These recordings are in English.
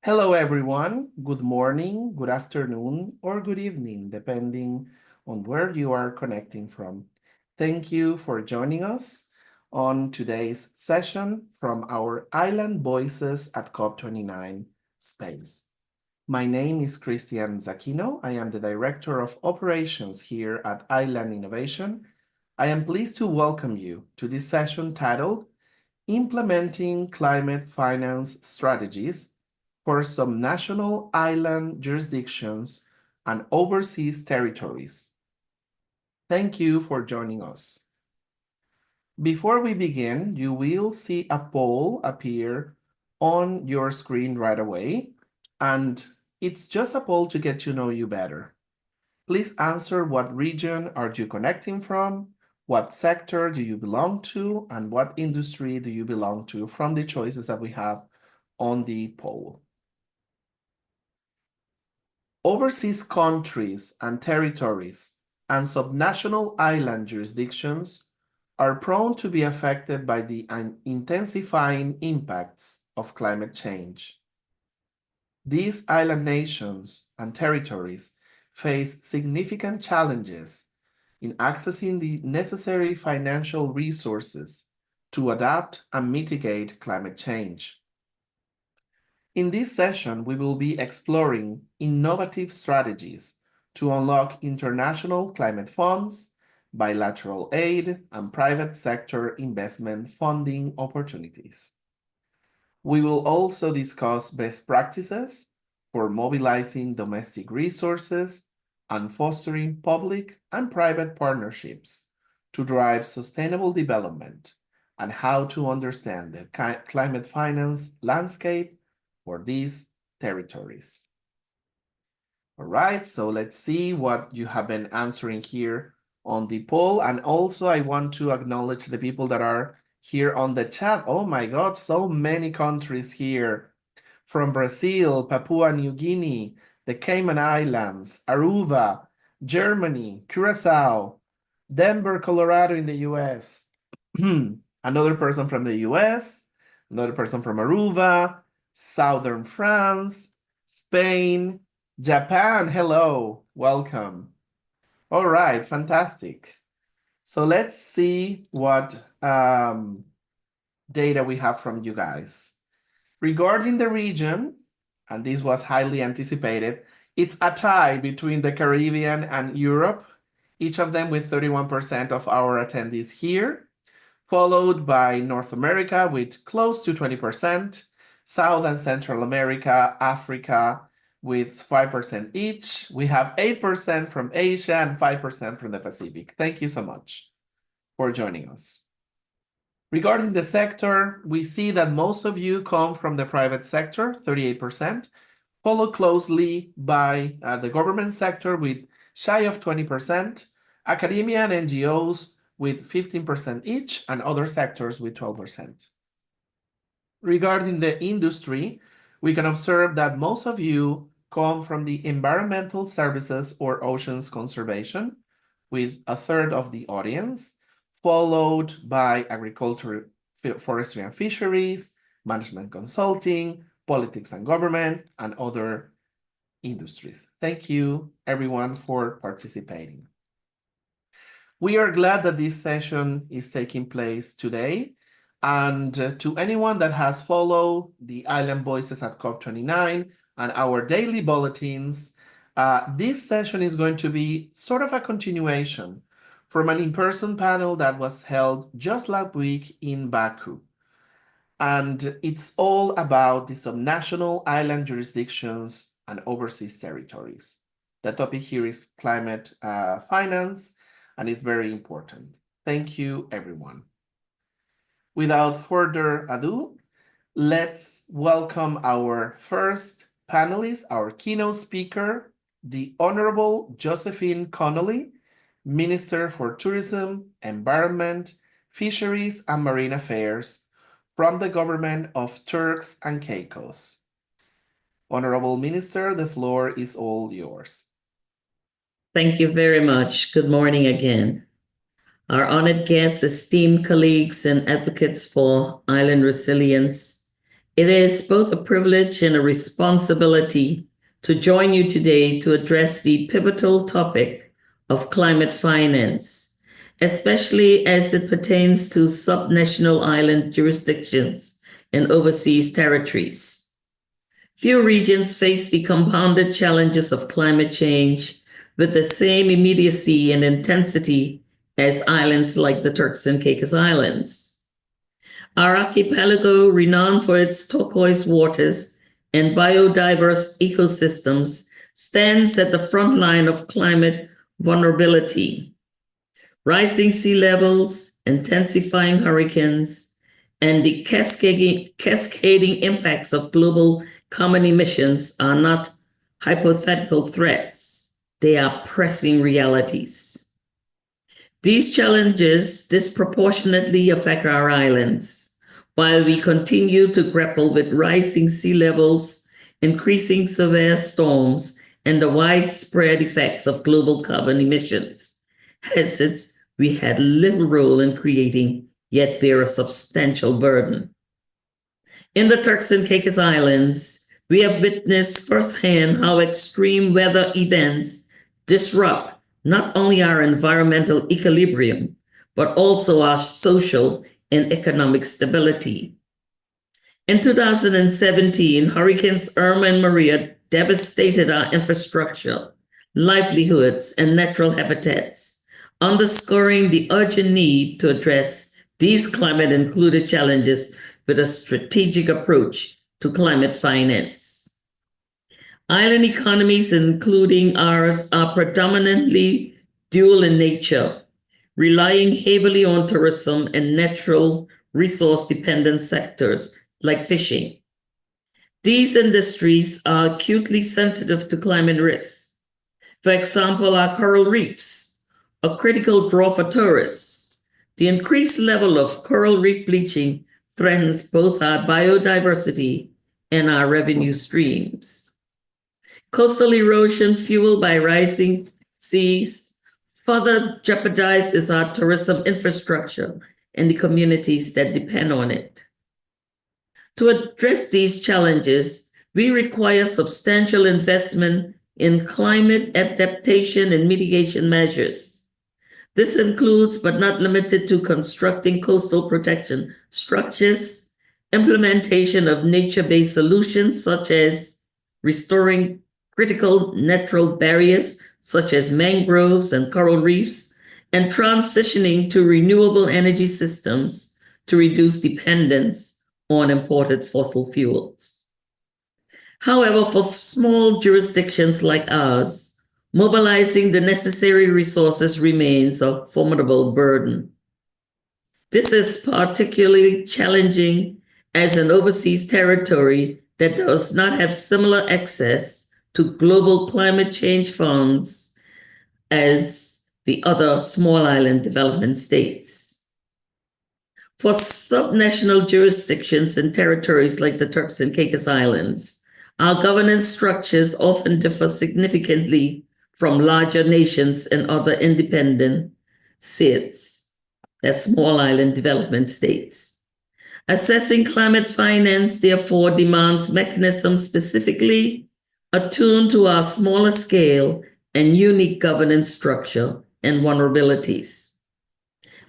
Hello, everyone. Good morning, good afternoon, or good evening, depending on where you are connecting from. Thank you for joining us on today's session from our Island Voices at COP29 space. My name is Christian Zacchino. I am the Director of Operations here at Island Innovation. I am pleased to welcome you to this session titled Implementing Climate Finance Strategies for Subnational Island Jurisdictions and Overseas Territories. Thank you for joining us. Before we begin, you will see a poll appear on your screen right away, and it's just a poll to get to know you better. Please answer what region are you connecting from, what sector do you belong to, and what industry do you belong to from the choices that we have on the poll. Overseas countries and territories and subnational island jurisdictions are prone to be affected by the intensifying impacts of climate change. These island nations and territories face significant challenges in accessing the necessary financial resources to adapt and mitigate climate change. In this session, we will be exploring innovative strategies to unlock international climate funds, bilateral aid, and private sector investment funding opportunities. We will also discuss best practices for mobilizing domestic resources and fostering public and private partnerships to drive sustainable development and how to understand the climate finance landscape for these territories. All right, so let's see what you have been answering here on the poll. And also I want to acknowledge the people that are here on the chat. Oh my God, so many countries here. From Brazil, Papua New Guinea, the Cayman Islands, Aruba, Germany, Curacao, Denver, Colorado in the US. Another person from the US, another person from Aruba, Southern France, Spain, Japan. Hello, welcome. All right, fantastic. So let's see what data we have from you guys. Regarding the region, and this was highly anticipated, it's a tie between the Caribbean and Europe, each of them with 31% of our attendees here, followed by North America with close to 20%, South and Central America, Africa with 5% each. We have 8% from Asia and 5% from the Pacific. Thank you so much for joining us. Regarding the sector, we see that most of you come from the private sector, 38%, followed closely by the government sector with shy of 20%, academia and NGOs with 15% each, and other sectors with 12%. Regarding the industry, we can observe that most of you come from the environmental services or oceans conservation, with a third of the audience, followed by agriculture, forestry and fisheries, management consulting, politics and government, and other industries. Thank you, everyone, for participating. We are glad that this session is taking place today. And to anyone that has followed the Island Voices at COP29 and our daily bulletins, this session is going to be sort of a continuation from an in-person panel that was held just last week in Baku. And it's all about the subnational island jurisdictions and overseas territories. The topic here is climate finance, and it's very important. Thank you, everyone. Without further ado, let's welcome our first panelist, our keynote speaker, the Honorable Josephine Connolly, Minister for Tourism, Environment, Fisheries and Marine Affairs from the government of Turks and Caicos. Honorable Minister, the floor is all yours. Thank you very much. Good morning again. Our honored guests, esteemed colleagues, and advocates for island resilience, it is both a privilege and a responsibility to join you today to address the pivotal topic of climate finance, especially as it pertains to subnational island jurisdictions and overseas territories. Few regions face the compounded challenges of climate change with the same immediacy and intensity as islands like the Turks and Caicos Islands. Our archipelago, renowned for its turquoise waters and biodiverse ecosystems, stands at the front line of climate vulnerability. Rising sea levels, intensifying hurricanes, and the cascading impacts of global carbon emissions are not hypothetical threats. They are pressing realities. These challenges disproportionately affect our islands, while we continue to grapple with rising sea levels, increasing severe storms, and the widespread effects of global carbon emissions. Assets we had little role in creating, yet bear a substantial burden. In the Turks and Caicos Islands, we have witnessed firsthand how extreme weather events disrupt not only our environmental equilibrium, but also our social and economic stability. In 2017, Hurricanes Irma and Maria devastated our infrastructure, livelihoods, and natural habitats, underscoring the urgent need to address these climate-included challenges with a strategic approach to climate finance. Island economies, including ours, are predominantly dual in nature, relying heavily on tourism and natural resource-dependent sectors like fishing. These industries are acutely sensitive to climate risks. For example, our coral reefs, a critical draw for tourists. The increased level of coral reef bleaching threatens both our biodiversity and our revenue streams. Coastal erosion fueled by rising seas further jeopardizes our tourism infrastructure and the communities that depend on it. To address these challenges, we require substantial investment in climate adaptation and mitigation measures. This includes, but not limited to, constructing coastal protection structures, implementation of nature-based solutions such as restoring critical natural barriers such as mangroves and coral reefs, and transitioning to renewable energy systems to reduce dependence on imported fossil fuels. However, for small jurisdictions like ours, mobilizing the necessary resources remains a formidable burden. This is particularly challenging as an overseas territory that does not have similar access to global climate change funds as the other small island development states. For subnational jurisdictions and territories like the Turks and Caicos Islands, our governance structures often differ significantly from larger nations and other independent states, as small island development states. Assessing climate finance, therefore, demands mechanisms specifically attuned to our smaller scale and unique governance structure and vulnerabilities.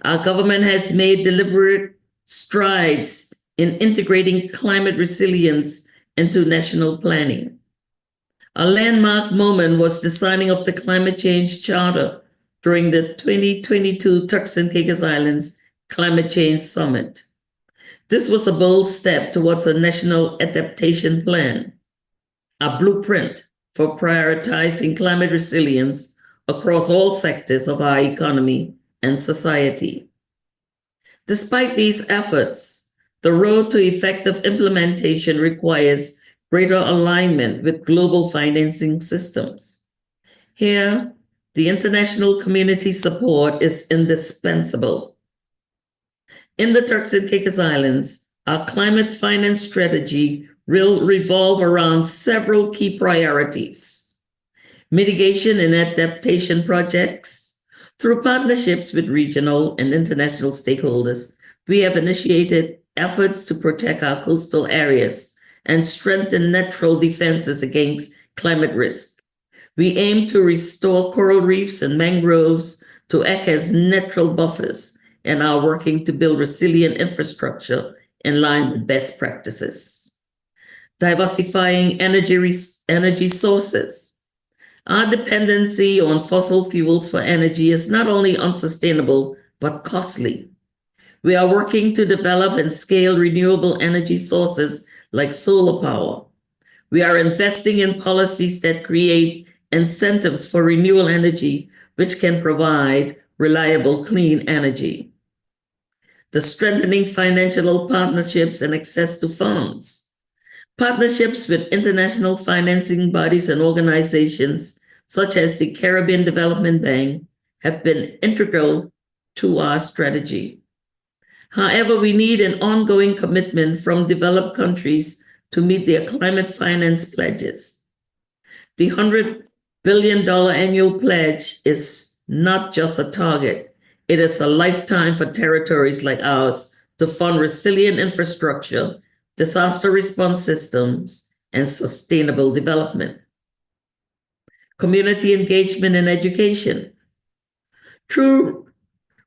Our government has made deliberate strides in integrating climate resilience into national planning. A landmark moment was the signing of the Climate Change Charter during the 2022 Turks and Caicos Islands Climate Change Summit. This was a bold step towards a national adaptation plan, a blueprint for prioritizing climate resilience across all sectors of our economy and society. Despite these efforts, the road to effective implementation requires greater alignment with global financing systems. Here, the international community support is indispensable. In the Turks and Caicos Islands, our climate finance strategy will revolve around several key priorities: mitigation and adaptation projects. Through partnerships with regional and international stakeholders, we have initiated efforts to protect our coastal areas and strengthen natural defenses against climate risk. We aim to restore coral reefs and mangroves to act as natural buffers and are working to build resilient infrastructure in line with best practices. Diversifying energy sources. Our dependency on fossil fuels for energy is not only unsustainable, but costly. We are working to develop and scale renewable energy sources like solar power. We are investing in policies that create incentives for renewable energy, which can provide reliable, clean energy. The strengthening financial partnerships and access to funds. Partnerships with international financing bodies and organizations, such as the Caribbean Development Bank, have been integral to our strategy. However, we need an ongoing commitment from developed countries to meet their climate finance pledges. The $100 billion annual pledge is not just a target, it is a lifetime for territories like ours to fund resilient infrastructure, disaster response systems, and sustainable development. Community engagement and education. True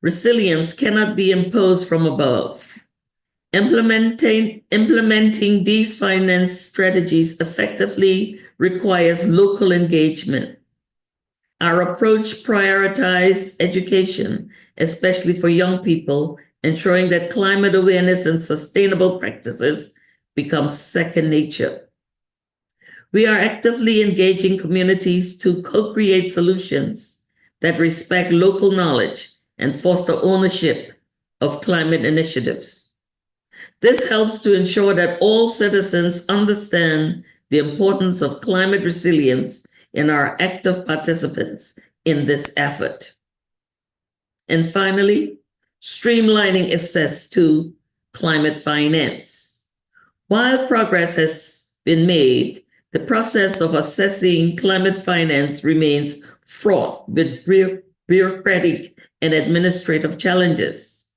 resilience cannot be imposed from above. Implementing these finance strategies effectively requires local engagement. Our approach prioritizes education, especially for young people, ensuring that climate awareness and sustainable practices become second nature. We are actively engaging communities to co-create solutions that respect local knowledge and foster ownership of climate initiatives. This helps to ensure that all citizens understand the importance of climate resilience and are active participants in this effort. And finally, streamlining access to climate finance. While progress has been made, the process of assessing climate finance remains fraught with bureaucratic and administrative challenges.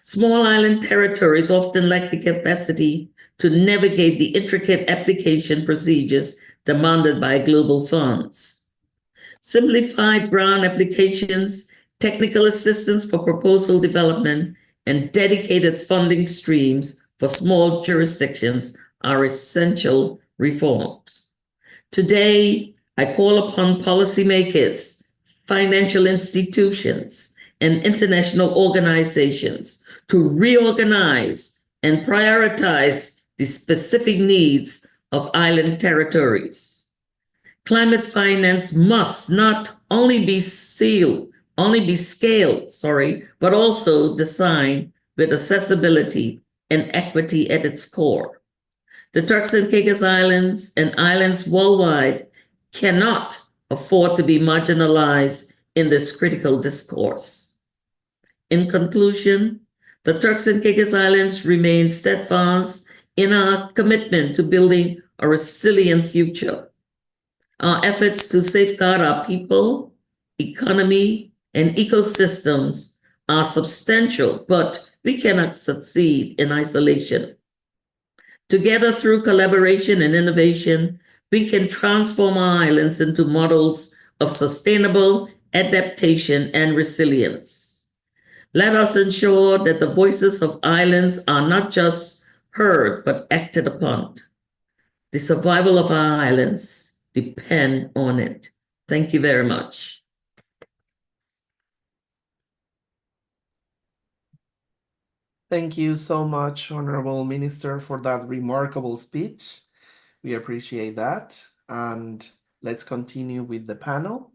Small island territories often lack the capacity to navigate the intricate application procedures demanded by global funds. Simplified grant applications, technical assistance for proposal development, and dedicated funding streams for small jurisdictions are essential reforms. Today, I call upon policymakers, financial institutions, and international organizations to reorganize and prioritize the specific needs of island territories. Climate finance must not only be scaled, but also designed with accessibility and equity at its core. The Turks and Caicos Islands and islands worldwide cannot afford to be marginalized in this critical discourse. In conclusion, the Turks and Caicos Islands remain steadfast in our commitment to building a resilient future. Our efforts to safeguard our people, economy, and ecosystems are substantial, but we cannot succeed in isolation. Together, through collaboration and innovation, we can transform our islands into models of sustainable adaptation and resilience. Let us ensure that the voices of islands are not just heard, but acted upon. The survival of our islands depend on it. Thank you very much. Thank you so much, Honorable Minister, for that remarkable speech. We appreciate that. And Let's continue with the panel.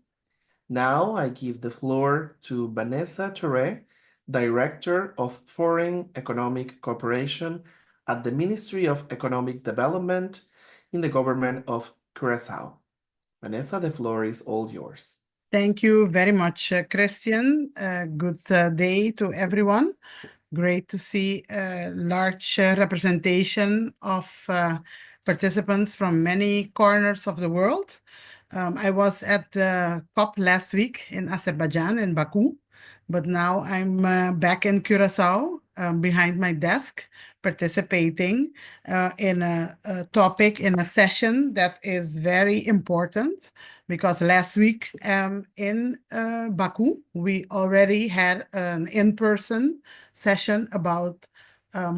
Now I give the floor to Vanessa Torre, Director of Foreign Economic Cooperation at the Ministry of Economic Development in the government of Curaçao. Vanessa, the floor is all yours. Thank you very much, Christian. Good day to everyone. Great to see a large representation of participants from many corners of the world. I was at the COP last week in Azerbaijan, in Baku, but now I'm back in Curaçao behind my desk, participating in a topic, in a session that is very important, because last week in Baku, we already had an in-person session about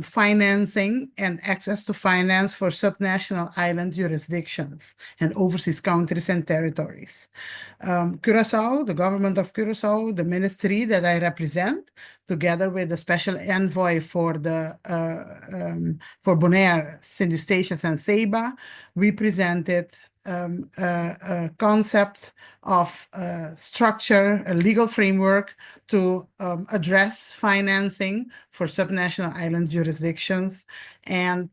financing and access to finance for subnational island jurisdictions and overseas countries and territories. Curaçao, the government of Curaçao, the ministry that I represent, together with the special envoy for the for Bonaire, Saint-Eustatius and Ceiba, we presented a concept of structure, a legal framework to address financing for subnational island jurisdictions and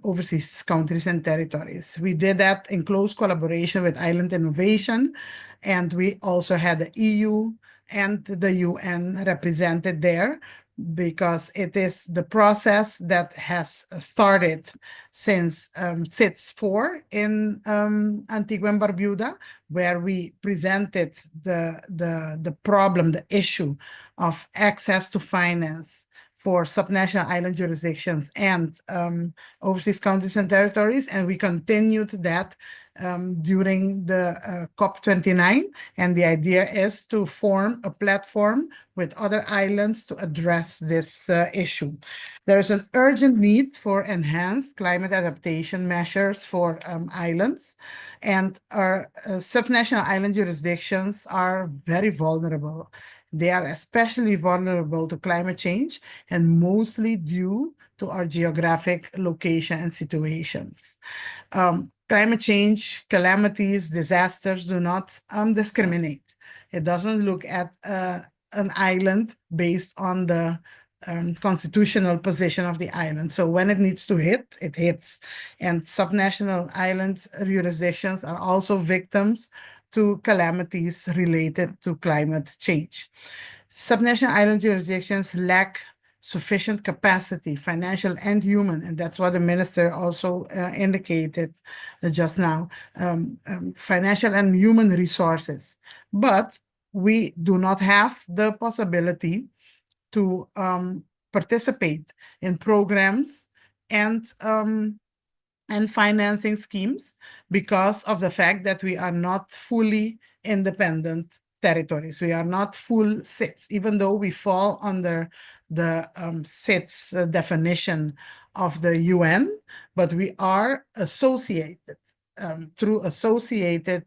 overseas countries and territories. We did that in close collaboration with Island Innovation, and we also had the EU and the UN represented there, because it is the process that has started since CITES 4 in Antigua and Barbuda, where we presented the problem, the issue of access to finance for subnational island jurisdictions and overseas countries and territories. And we continued that during the COP29. And the idea is to form a platform with other islands to address this issue. There is an urgent need for enhanced climate adaptation measures for islands. And our subnational island jurisdictions are very vulnerable. They are especially vulnerable to climate change, and mostly due to our geographic location and situations. Climate change, calamities, disasters do not discriminate. It doesn't look at an island based on the constitutional position of the island. So when it needs to hit, it hits. And subnational island jurisdictions are also victims to calamities related to climate change. Subnational island jurisdictions lack sufficient capacity, financial and human, and that's what the minister also indicated just now, financial and human resources. But we do not have the possibility to participate in programs and financing schemes because of the fact that we are not fully independent territories. We are not full CITES, even though we fall under the CITES definition of the UN, but we are associated through associated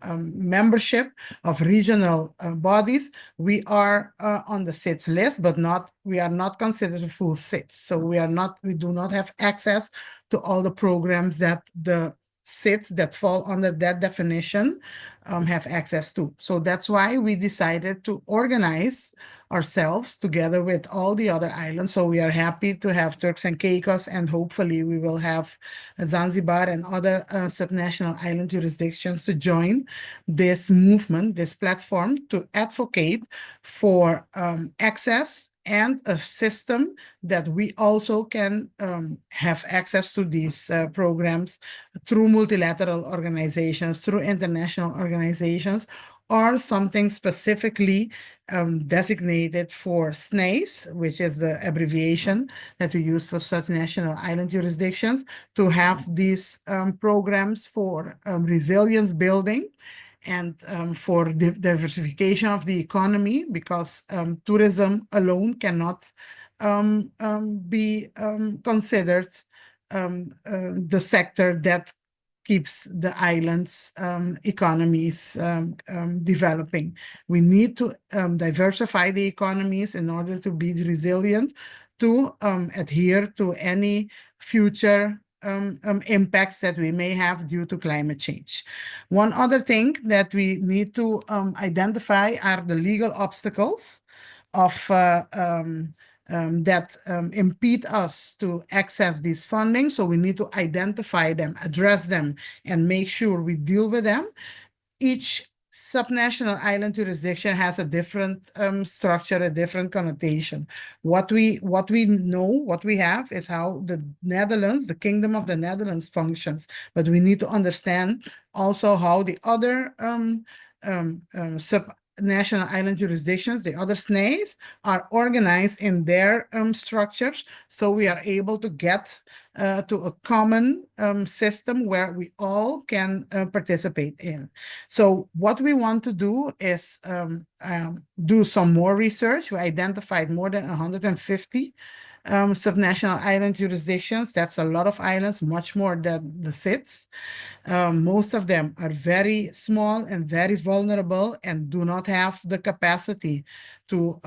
membership of regional bodies. We are on the CITES list, but we are not considered a full CITES. So we do not have access to all the programs that the CITES that fall under that definition have access to. So that's why we decided to organize ourselves together with all the other islands. So we are happy to have Turks and Caicos, and hopefully we will have Zanzibar and other subnational island jurisdictions to join this movement, this platform, to advocate for access and a system that we also can have access to these programs through multilateral organizations, through international organizations, or something specifically designated for SNIJs, which is the abbreviation that we use for subnational island jurisdictions, to have these programs for resilience building and for the diversification of the economy, because tourism alone cannot be considered the sector that keeps the islands' economies developing. We need to diversify the economies in order to be resilient, to adhere to any future impacts that we may have due to climate change. One other thing that we need to identify are the legal obstacles of that impede us to access these funding. So we need to identify them, address them, and make sure we deal with them. Each subnational island jurisdiction has a different structure, a different connotation. What we know, what we have is how the Netherlands, the Kingdom of the Netherlands functions, but we need to understand also how the other subnational island jurisdictions, the other SNIJs, are organized in their structures, so we are able to get to a common system where we all can participate in. So what we want to do is do some more research. We identified more than 150 subnational island jurisdictions. That's a lot of islands, much more than the SIDS. Most of them are very small and very vulnerable and do not have the capacity to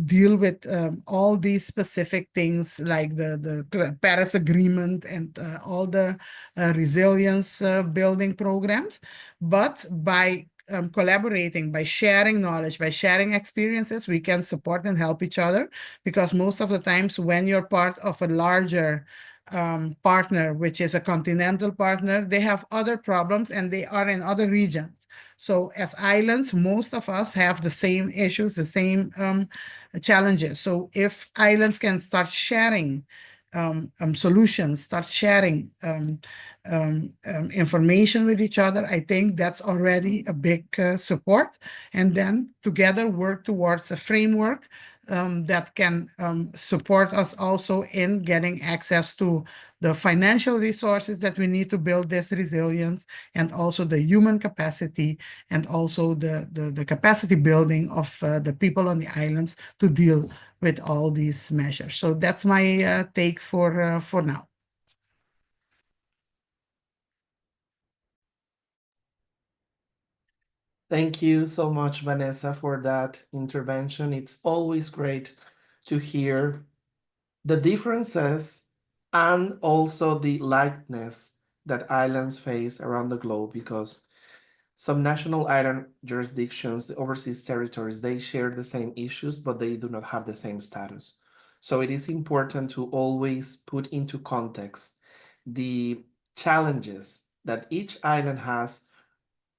deal with all these specific things like the Paris Agreement and all the resilience building programs. But by collaborating, by sharing knowledge, by sharing experiences, we can support and help each other, because most of the times when you're part of a larger partner, which is a continental partner, they have other problems and they are in other regions. So as islands, most of us have the same issues, the same challenges. So if islands can start sharing solutions, start sharing information with each other, I think that's already a big support. And then together work towards a framework that can support us also in getting access to the financial resources that we need to build this resilience, and also the human capacity, and also the capacity building of the people on the islands to deal with all these measures. So that's my take for now. Thank you so much, Vanessa, for that intervention. It's always great to hear the differences and also the likeness that islands face around the globe, because some national island jurisdictions, the overseas territories, they share the same issues, but they do not have the same status. So it is important to always put into context the challenges that each island has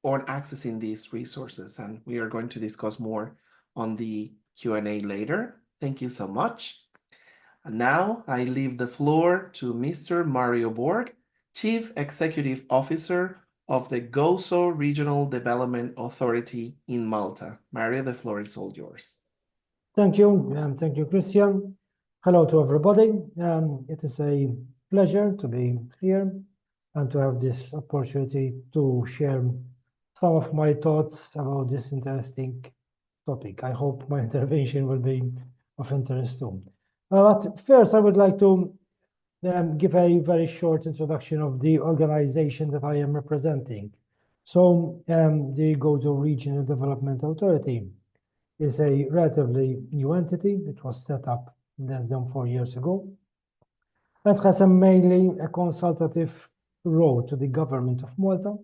on accessing these resources. And we are going to discuss more on the Q&A later. Thank you so much. And now I leave the floor to Mr. Mario Borg, Chief Executive Officer of the GOZO Regional Development Authority in Malta. Mario, the floor is all yours. Thank you, and thank you, Christian. Hello to everybody. It is a pleasure to be here and to have this opportunity to share some of my thoughts about this interesting topic. I hope my intervention will be of interest too. But first, I would like to give a very short introduction of the organization that I am representing. So the GOZO Regional Development Authority is a relatively new entity. It was set up less than 4 years ago. It has mainly a consultative role to the government of Malta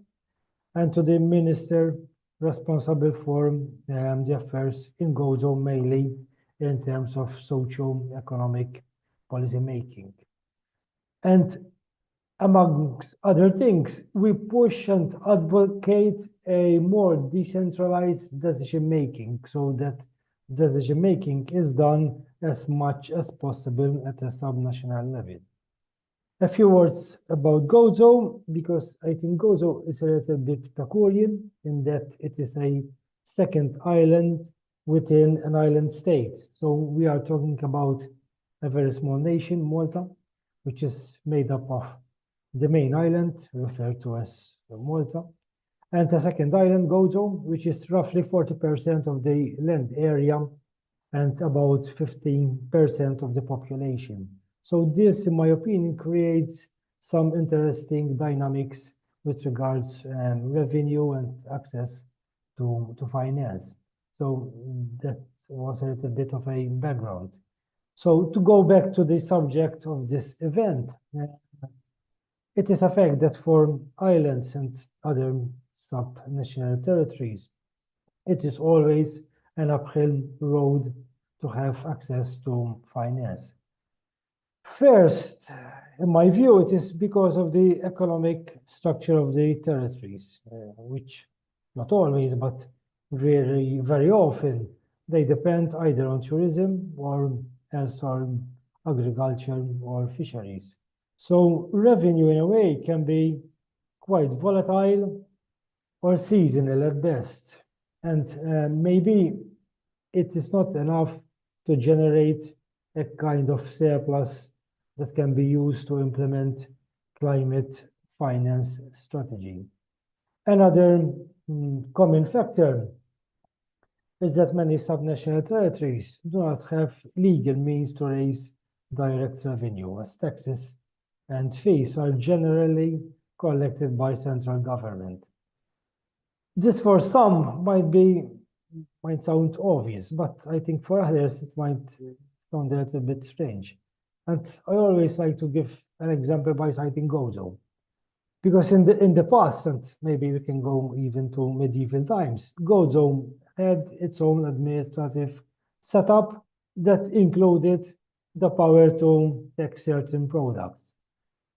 and to the minister responsible for the affairs in GOZO, mainly in terms of socio-economic policy making. And amongst other things, we push and advocate a more decentralized decision making, so that decision making is done as much as possible at a subnational level. A few words about GOZO, because I think GOZO is a little bit peculiar in that it is a second island within an island state. So we are talking about a very small nation, Malta, which is made up of the main island, referred to as Malta, and the second island, GOZO, which is roughly 40% of the land area and about 15% of the population. So this, in my opinion, creates some interesting dynamics with regards revenue and access to finance. So that was a little bit of a background. So to go back to the subject of this event, It is a fact that for islands and other subnational territories, it is always an uphill road to have access to finance. First, in my view, it is because of the economic structure of the territories, which not always, but very, very often, they depend either on tourism or else on agriculture or fisheries. So revenue in a way can be quite volatile or seasonal at best. And maybe it is not enough to generate a kind of surplus that can be used to implement climate finance strategy. Another common factor is that many subnational territories do not have legal means to raise direct revenue, as taxes and fees are generally collected by central government. This for some might sound obvious, but I think for others it might sound a little bit strange. And I always like to give an example by citing Gozo. Because in the past, and maybe we can go even to medieval times, Gozo had its own administrative setup that included the power to tax certain products.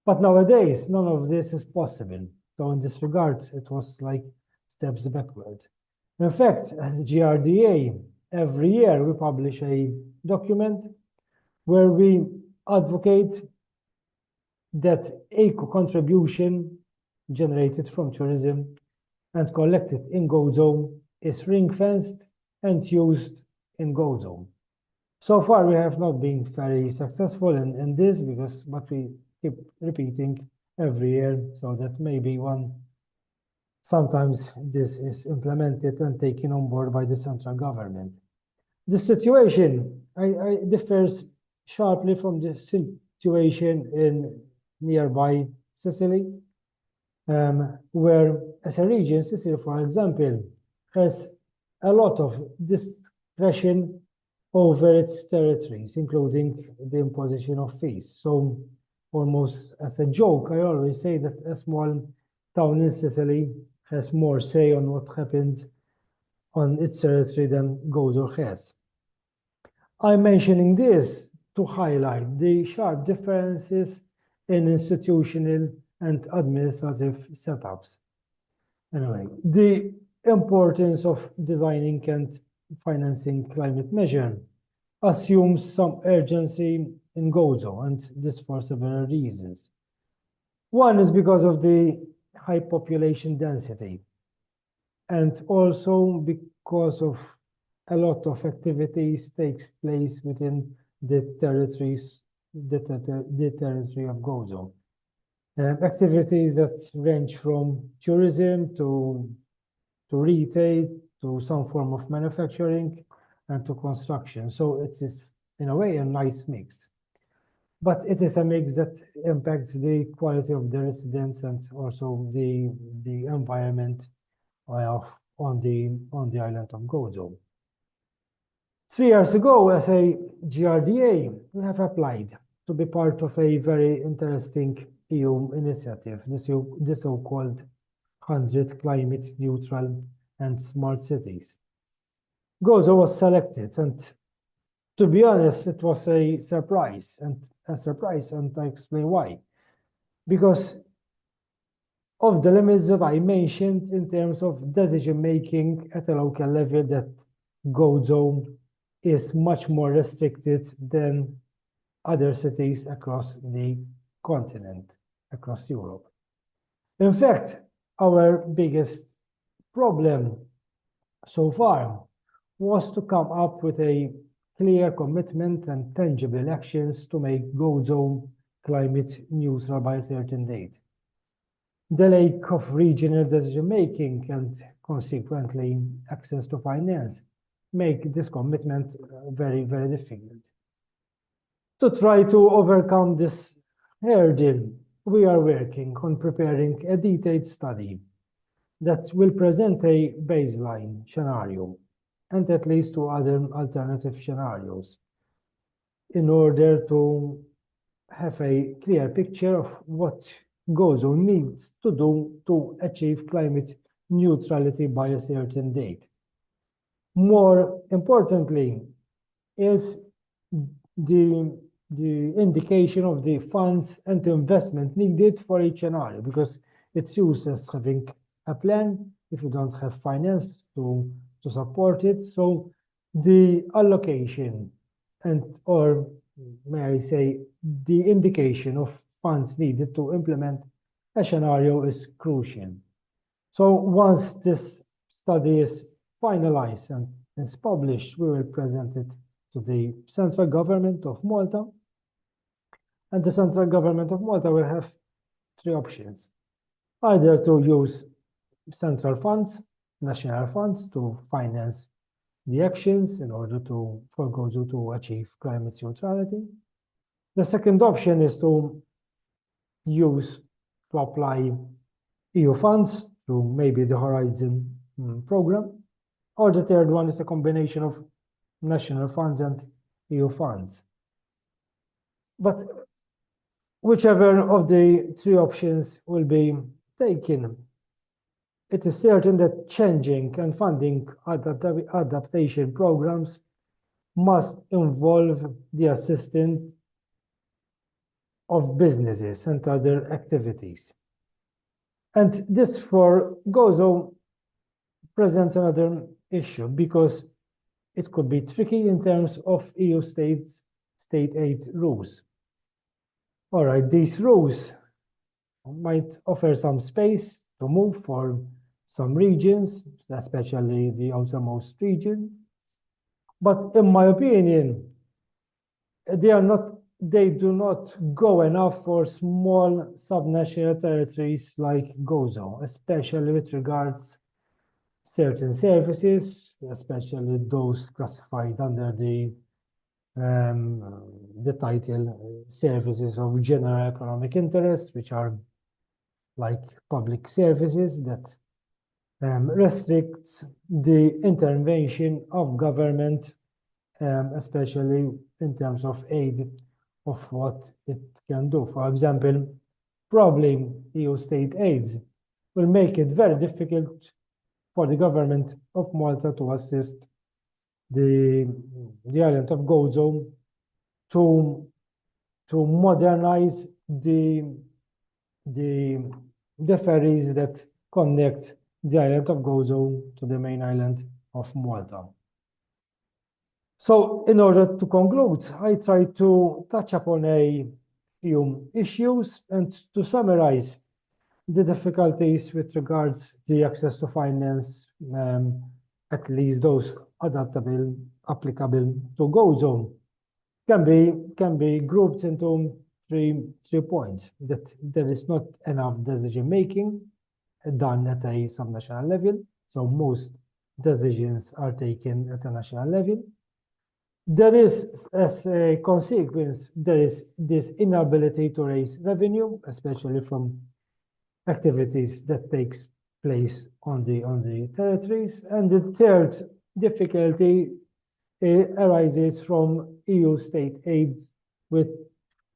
But nowadays, none of this is possible. So in this regard, it was like steps backward. In fact, as GRDA, every year we publish a document where we advocate that eco-contribution generated from tourism and collected in Gozo is ring-fenced and used in Gozo. So far, we have not been very successful in this but we keep repeating every year so that maybe sometimes this is implemented and taken on board by the central government. The situation differs sharply from the situation in nearby Sicily, where as a region, Sicily, for example, has a lot of discretion over its territories, including the imposition of fees. So almost as a joke, I always say that a small town in Sicily has more say on what happens on its territory than Gozo has. I'm mentioning this to highlight the sharp differences in institutional and administrative setups. Anyway, the importance of designing and financing climate measure assumes some urgency in Gozo, and this for several reasons. One is because of the high population density, and also because of a lot of activities takes place within the territory of Gozo. Activities that range from tourism to retail, to some form of manufacturing, and to construction. So it is, in a way, a nice mix. But it is a mix that impacts the quality of the residents and also the environment on the island of Gozo. 3 years ago, as a GRDA, we have applied to be part of a very interesting EU initiative, the so-called 100 Climate Neutral and Smart Cities. Gozo was selected, and to be honest, it was a surprise, and I explain why. Because of the limits that I mentioned in terms of decision-making at a local level, that Gozo is much more restricted than other cities across the continent, across Europe. In fact, our biggest problem so far was to come up with a clear commitment and tangible actions to make Gozo climate neutral by a certain date. The lack of regional decision-making and consequently access to finance make this commitment very, very difficult. To try to overcome this hurdle, we are working on preparing a detailed study that will present a baseline scenario and at least 2 other alternative scenarios in order to have a clear picture of what Gozo needs to do to achieve climate neutrality by a certain date. More importantly, is the indication of the funds and the investment needed for each scenario, because it's used as having a plan if you don't have finance to support it. So the allocation or may I say the indication of funds needed to implement a scenario is crucial. So once this study is finalized and is published, we will present it to the central government of Malta. And the central government of Malta will have three options: either to use central funds, national funds, to finance the actions in order for Gozo to achieve climate neutrality. The second option is to apply EU funds through maybe the Horizon program, or the third one is a combination of national funds and EU funds. But whichever of the three options will be taken, it is certain that changing and funding adaptation programs must involve the assistance of businesses and other activities. And this for Gozo presents another issue, because it could be tricky in terms of EU state aid rules. All right, these rules might offer some space to move for some regions, especially the outermost region. But in my opinion, they do not go enough for small subnational territories like Gozo, especially with regards certain services, especially those classified under the title services of general economic interest, which are like public services that restricts the intervention of government, especially in terms of aid of what it can do. For example, probably EU state aids will make it very difficult for the government of Malta to assist the island of Gozo to modernize the ferries that connect the island of Gozo to the main island of Malta. So in order to conclude, I try to touch upon a few issues and to summarize the difficulties with regards to the access to finance, at least those applicable to Gozo, can be grouped into three points: that there is not enough decision making done at a subnational level, so most decisions are taken at a national level. There is, as a consequence, there is this inability to raise revenue, especially from activities that takes place on the territories. And the third difficulty arises from EU state aids, which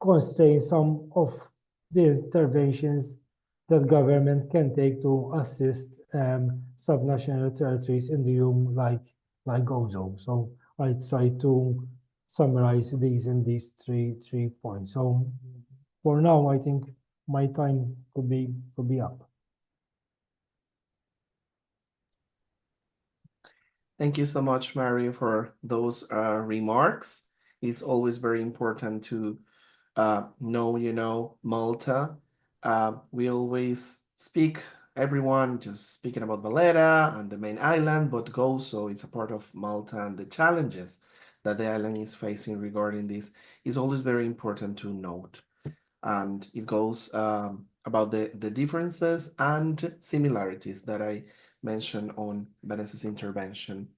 constrain some of the interventions that government can take to assist subnational territories in the EU, like Gozo. So I try to summarize these in these three points. So for now, I think my time could be up. Thank you so much, Mario, for those remarks. It's always very important to know, Malta. We always speak, everyone just speaking about Valletta and the main island, but Gozo, it's a part of Malta, and the challenges that the island is facing regarding this is always very important to note. And it goes about the differences and similarities that I mentioned on Vanessa's intervention.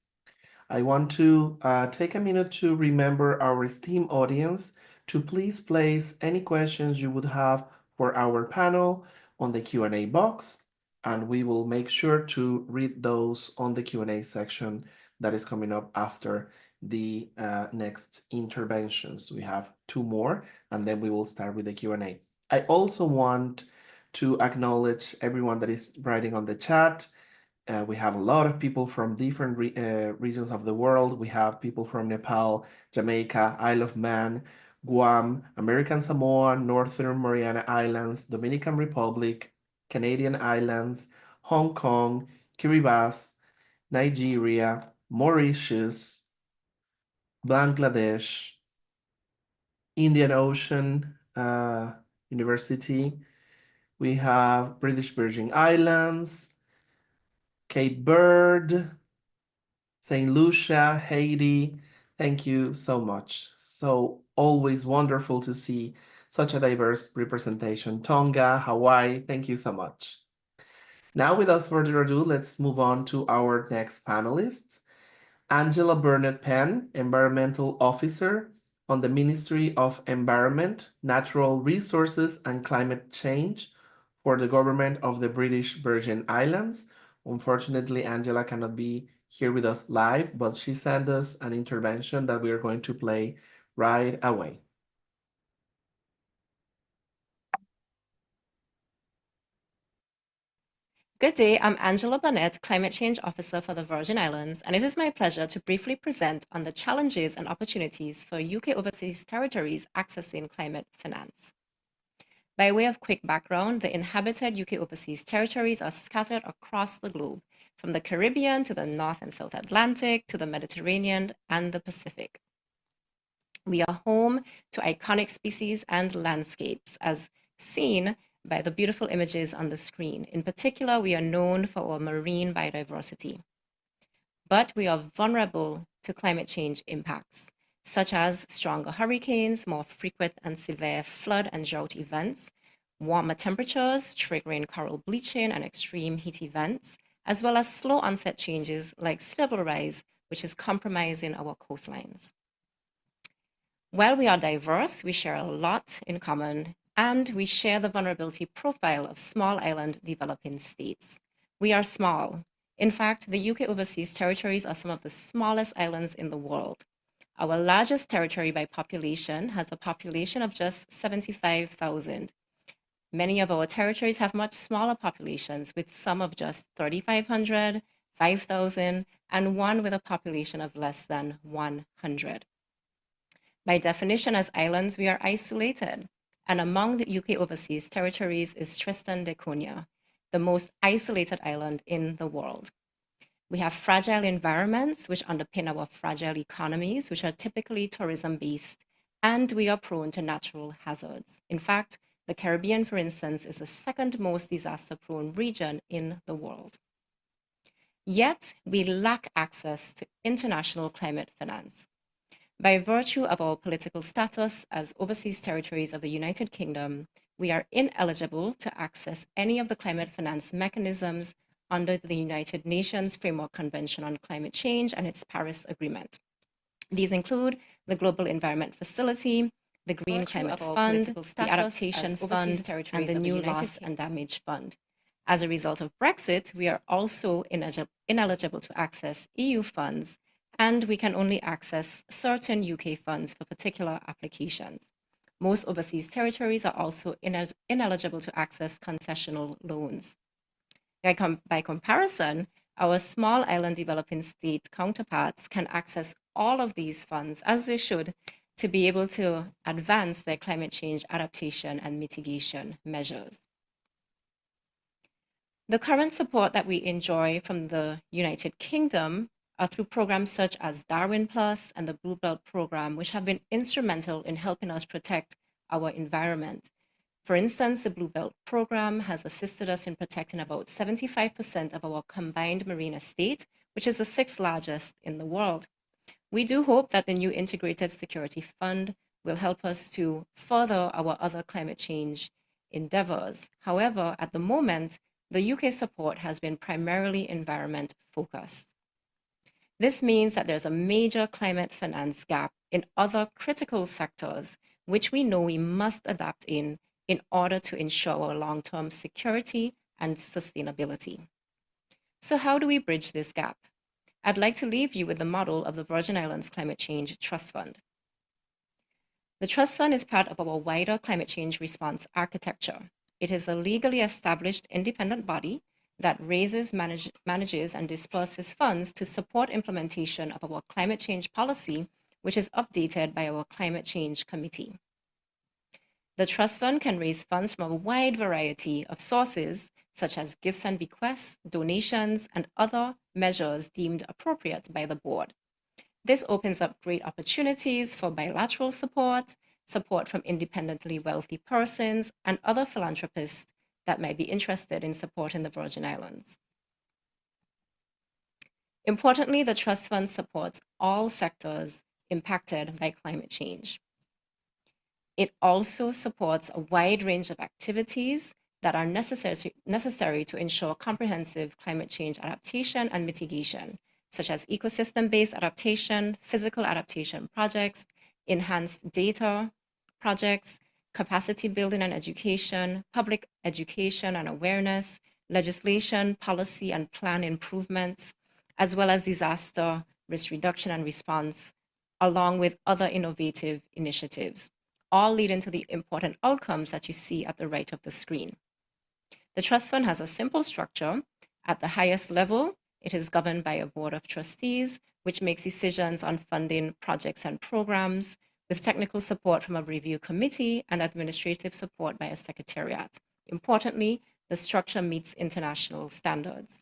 I want to take a minute to remember our esteemed audience to please place any questions you would have for our panel on the Q&A box, and we will make sure to read those on the Q&A section that is coming up after the next interventions. We have two more, and then we will start with the Q&A. I also want to acknowledge everyone that is writing on the chat. We have a lot of people from different regions of the world. We have people from Nepal, Jamaica, Isle of Man, Guam, American Samoa, Northern Mariana Islands, Dominican Republic, Canadian Islands, Hong Kong, Kiribati, Nigeria, Mauritius, Bangladesh, Indian Ocean University. We have British Virgin Islands, Cape Verde, St. Lucia, Haiti. Thank you so much. So always wonderful to see such a diverse representation. Tonga, Hawaii, thank you so much. Now, without further ado, let's move on to our next panelist, Angela Burnett Penn, Environmental Officer on the Ministry of Environment, Natural Resources and Climate Change for the Government of the British Virgin Islands. Unfortunately, Angela cannot be here with us live, but she sent us an intervention that we are going to play right away. Good day, I'm Angela Burnett, Climate Change Officer for the Virgin Islands, and it is my pleasure to briefly present on the challenges and opportunities for UK overseas territories accessing climate finance. By way of quick background, the inhabited UK overseas territories are scattered across the globe, from the Caribbean to the North and South Atlantic to the Mediterranean and the Pacific. We are home to iconic species and landscapes, as seen by the beautiful images on the screen. In particular, we are known for our marine biodiversity. But we are vulnerable to climate change impacts, such as stronger hurricanes, more frequent and severe flood and drought events, warmer temperatures triggering coral bleaching and extreme heat events, as well as slow onset changes like sea level rise, which is compromising our coastlines. While we are diverse, we share a lot in common, and we share the vulnerability profile of small island developing states. We are small. In fact, the UK overseas territories are some of the smallest islands in the world. Our largest territory by population has a population of just 75,000. Many of our territories have much smaller populations, with some of just 3,500, 5,000, and one with a population of less than 100. By definition, as islands, we are isolated. And among the UK overseas territories is Tristan da Cunha, the most isolated island in the world. We have fragile environments which underpin our fragile economies, which are typically tourism-based, and we are prone to natural hazards. In fact, the Caribbean, for instance, is the second most disaster-prone region in the world. Yet, we lack access to international climate finance. By virtue of our political status as overseas territories of the United Kingdom, we are ineligible to access any of the climate finance mechanisms under the United Nations Framework Convention on Climate Change and its Paris Agreement. These include the Global Environment Facility, the Green Climate Fund, the Adaptation Fund, and the New Loss and Damage Fund. As a result of Brexit, we are also ineligible to access EU funds, and we can only access certain UK funds for particular applications. Most overseas territories are also ineligible to access concessional loans. By comparison, our small island developing state counterparts can access all of these funds, as they should, to be able to advance their climate change adaptation and mitigation measures. The current support that we enjoy from the United Kingdom are through programs such as Darwin Plus and the Blue Belt program, which have been instrumental in helping us protect our environment. For instance, the Blue Belt program has assisted us in protecting about 75% of our combined marine estate, which is the 6th largest in the world. We do hope that the new Integrated Security Fund will help us to further our other climate change endeavors. However, at the moment, the UK support has been primarily environment focused. This means that there's a major climate finance gap in other critical sectors, which we know we must adapt in order to ensure our long-term security and sustainability. So how do we bridge this gap? I'd like to leave you with the model of the Virgin Islands Climate Change Trust Fund. The Trust Fund is part of our wider climate change response architecture. It is a legally established independent body that raises, manages, and disperses funds to support implementation of our climate change policy, which is updated by our Climate Change Committee. The Trust Fund can raise funds from a wide variety of sources, such as gifts and bequests, donations, and other measures deemed appropriate by the board. This opens up great opportunities for bilateral support, support from independently wealthy persons, and other philanthropists that might be interested in supporting the Virgin Islands. Importantly, the Trust Fund supports all sectors impacted by climate change. It also supports a wide range of activities that are necessary to ensure comprehensive climate change adaptation and mitigation, such as ecosystem-based adaptation, physical adaptation projects, enhanced data projects, capacity building and education, public education and awareness, legislation, policy and plan improvements, as well as disaster risk reduction and response, along with other innovative initiatives, all leading to the important outcomes that you see at the right of the screen. The Trust Fund has a simple structure. At the highest level, it is governed by a board of trustees, which makes decisions on funding projects and programs, with technical support from a review committee and administrative support by a secretariat. Importantly, the structure meets international standards.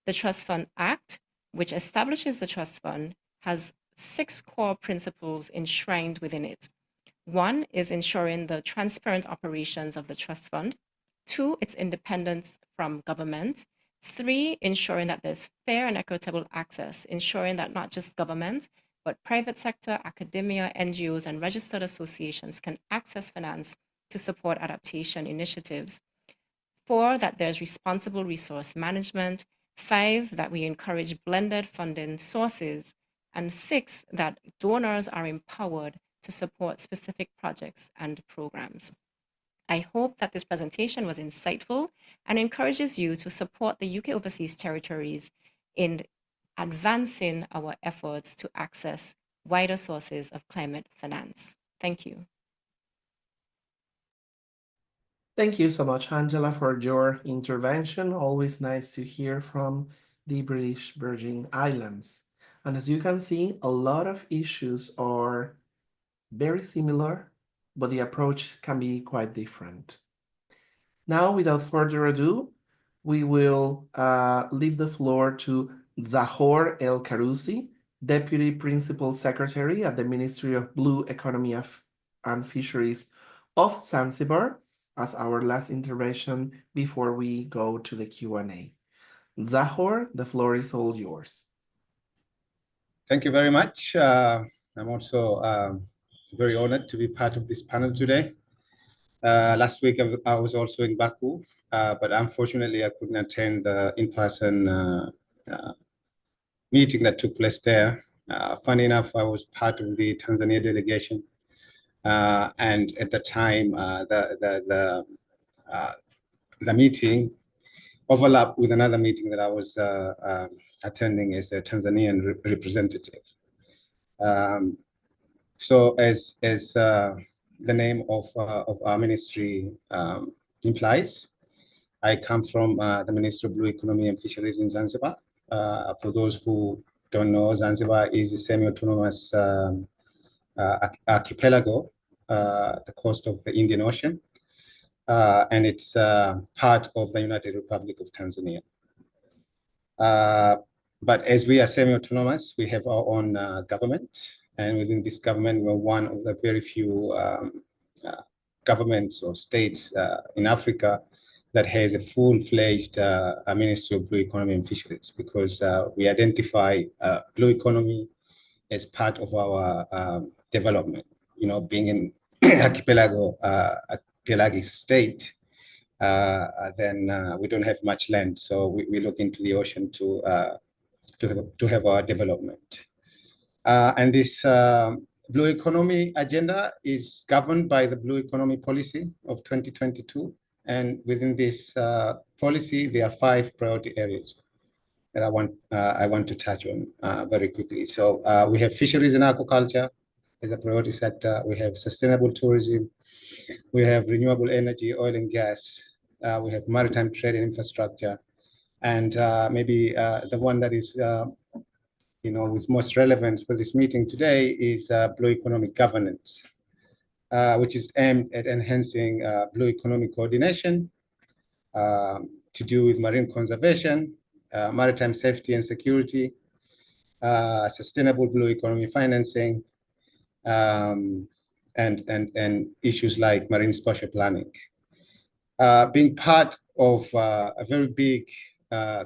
The Trust Fund Act, which establishes the Trust Fund, has 6 core principles enshrined within it. 1 is ensuring the transparent operations of the Trust Fund. 2, its independence from government. 3, ensuring that there's fair and equitable access, ensuring that not just government, but private sector, academia, NGOs, and registered associations can access finance to support adaptation initiatives. 4, that there's responsible resource management. 5, that we encourage blended funding sources. And 6, that donors are empowered to support specific projects and programs. I hope that this presentation was insightful and encourages you to support the UK Overseas Territories in advancing our efforts to access wider sources of climate finance. Thank you. Thank you so much, Angela, for your intervention. Always nice to hear from the British Virgin Islands. And as you can see, a lot of issues are very similar, but the approach can be quite different. Now, without further ado, we will leave the floor to Zahor El Karousi, Deputy Principal Secretary at the Ministry of Blue Economy and Fisheries of Zanzibar, as our last intervention before we go to the Q&A. Zahor, the floor is all yours. Thank you very much. I'm also very honored to be part of this panel today. Last week, I was also in Baku, but unfortunately, I couldn't attend the in-person meeting that took place there. Funny enough, I was part of the Tanzania delegation, and at the time, the meeting overlapped with another meeting that I was attending as a Tanzanian representative. So as the name of our ministry implies, I come from the Ministry of Blue Economy and Fisheries in Zanzibar. For those who don't know, Zanzibar is a semi-autonomous archipelago, the coast of the Indian Ocean, and it's part of the United Republic of Tanzania. But as we are semi-autonomous, we have our own government. And within this government, we're one of the very few governments or states in Africa that has a full-fledged Ministry of Blue Economy and Fisheries, because we identify blue economy as part of our development. You know, being in archipelagic state, then we don't have much land, so we look into the ocean to have our development. And this Blue Economy agenda is governed by the Blue Economy Policy of 2022. And within this policy, there are 5 priority areas that I want to touch on very quickly. So we have fisheries and aquaculture as a priority sector. We have sustainable tourism, We have renewable energy, oil and gas. We have maritime trade and infrastructure. And maybe the one that is, with most relevance for this meeting today is blue economic governance, which is aimed at enhancing blue economic coordination to do with marine conservation, maritime safety and security, sustainable blue economy financing, and issues like marine spatial planning. Being part of a very big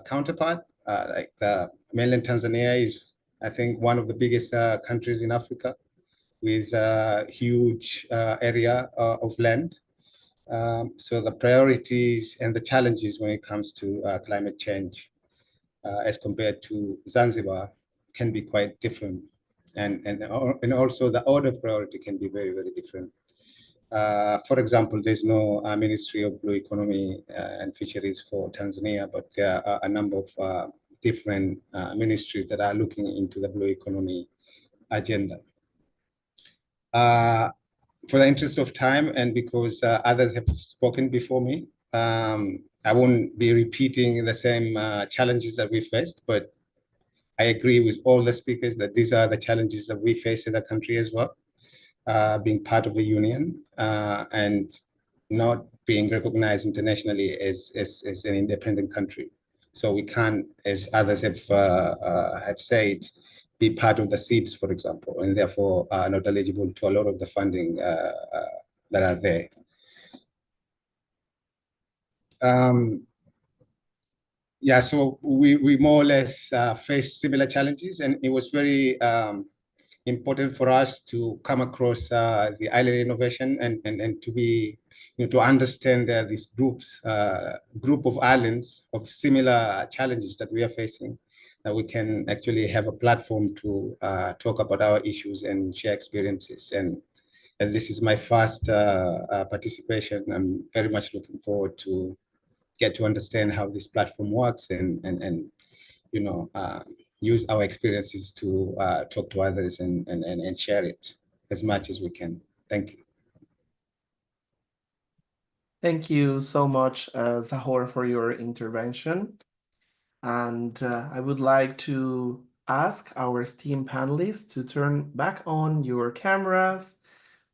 counterpart, like the mainland Tanzania is, I think, one of the biggest countries in Africa with a huge area of land. So the priorities and the challenges when it comes to climate change as compared to Zanzibar can be quite different. And also the order of priority can be very, very different. For example, there's no Ministry of Blue Economy and Fisheries for Tanzania, but there are a number of different ministries that are looking into the blue economy agenda. For the interest of time, and because others have spoken before me, I won't be repeating the same challenges that we faced, but I agree with all the speakers that these are the challenges that we face as a country as well. Being part of a union and not being recognized internationally as an independent country. So we can't, as others have said, be part of the seeds, for example, and therefore are not eligible to a lot of the funding that are there. Yeah, so we more or less faced similar challenges, and it was very important for us to come across the island innovation and to be, to understand these group of islands of similar challenges that we are facing, that we can actually have a platform to talk about our issues and share experiences. And as this is my first participation, I'm very much looking forward to get to understand how this platform works and use our experiences to talk to others and share it as much as we can. Thank you. Thank you so much, Zahor, for your intervention. And I would like to ask our esteemed panelists to turn back on your cameras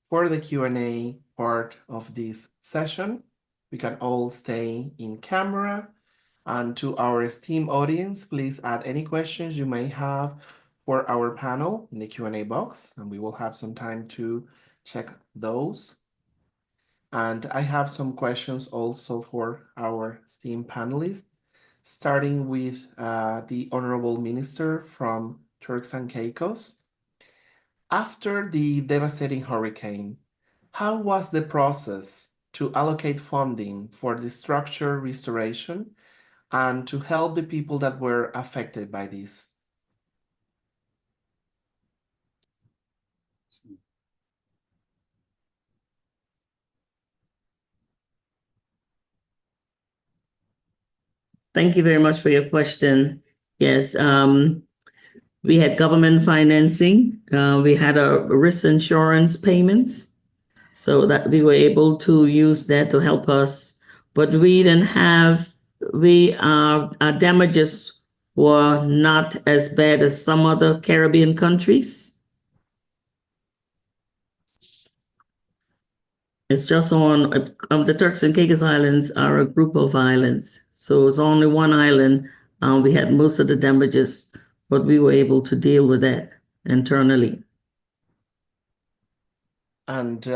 for the Q&A part of this session. We can all stay in camera. And to our esteemed audience, please add any questions you may have for our panel in the Q&A box, and we will have some time to check those. And I have some questions also for our esteemed panelists, starting with the Honorable Minister from Turks and Caicos. After the devastating hurricane, how was the process to allocate funding for the structure restoration and to help the people that were affected by this? Thank you very much for your question. Yes, we had government financing. We had a risk insurance payments, so that we were able to use that to help us. But we didn't have, our damages were not as bad as some other Caribbean countries. It's just on the Turks and Caicos Islands are a group of islands. So it's only one island. We had most of the damages, but we were able to deal with that internally. And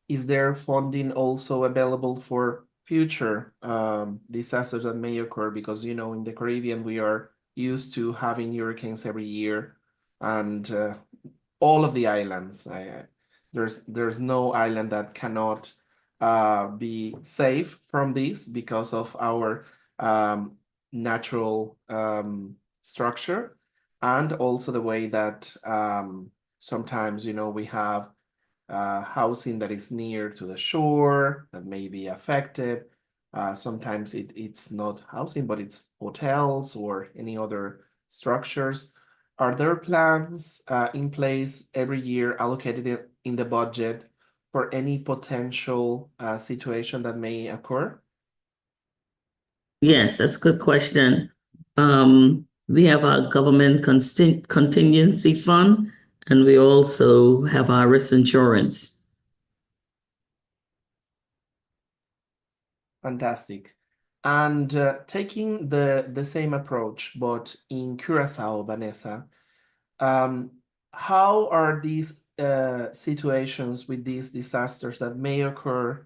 is there funding also available for future disasters that may occur? Because, in the Caribbean, we are used to having hurricanes every year, and all of the islands, there's no island that cannot be safe from this because of our natural structure, and also the way that sometimes, we have housing that is near to the shore that may be affected. Sometimes it's not housing, but it's hotels or any other structures. Are there plans in place every year allocated in the budget for any potential situation that may occur? Yes, that's a good question. We have our government contingency fund, and we also have our risk insurance. Fantastic. And taking the same approach, but in Curacao, Vanessa, how are these situations with these disasters that may occur,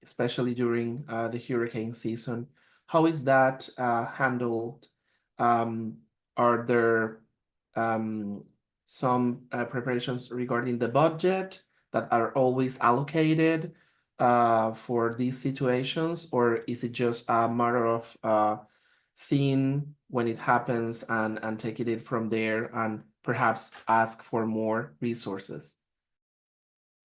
especially during the hurricane season? How is that handled? Are there some preparations regarding the budget that are always allocated for these situations, or is it just a matter of seeing when it happens and taking it from there and perhaps ask for more resources?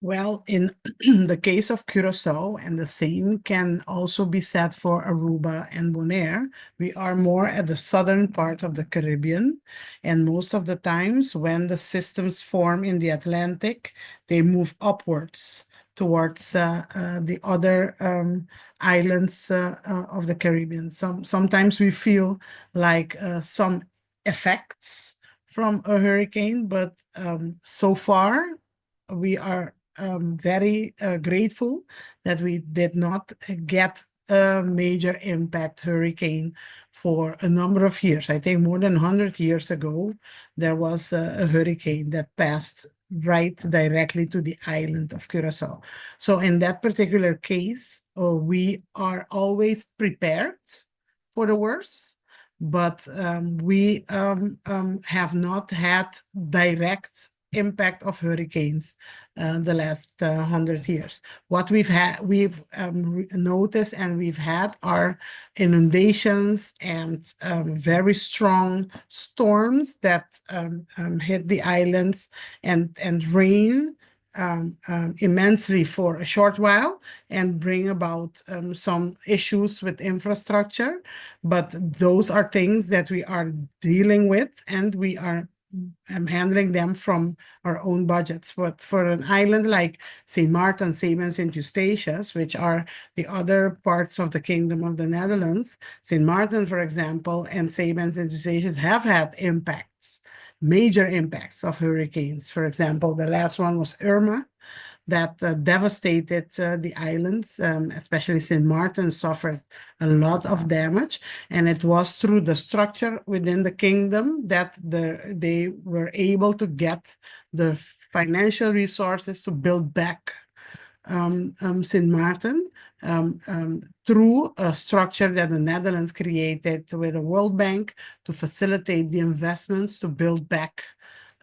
Well, in the case of Curacao, and the same can also be said for Aruba and Bonaire, we are more at the southern part of the Caribbean. And most of the times when the systems form in the Atlantic, they move upwards towards the other islands of the Caribbean. Sometimes we feel like some effects from a hurricane, but so far we are very grateful that we did not get a major impact hurricane for a number of years. I think more than 100 years ago, there was a hurricane that passed right directly to the island of Curacao. So in that particular case, we are always prepared for the worst, but we have not had direct impact of hurricanes the last 100 years. What we've noticed and we've had are inundations and very strong storms that hit the islands and rain immensely for a short while and bring about some issues with infrastructure. But those are things that we are dealing with, and we are handling them from our own budgets. But for an island like St. Martin, Sabines, and Eustatius, which are the other parts of the Kingdom of the Netherlands, St. Martin, for example, and Sabines and Eustatius have had impacts, major impacts of hurricanes. For example, the last one was Irma, that devastated the islands, especially St. Martin suffered a lot of damage. And it was through the structure within the kingdom that they were able to get the financial resources to build back St. Martin through a structure that the Netherlands created with the World Bank to facilitate the investments to build back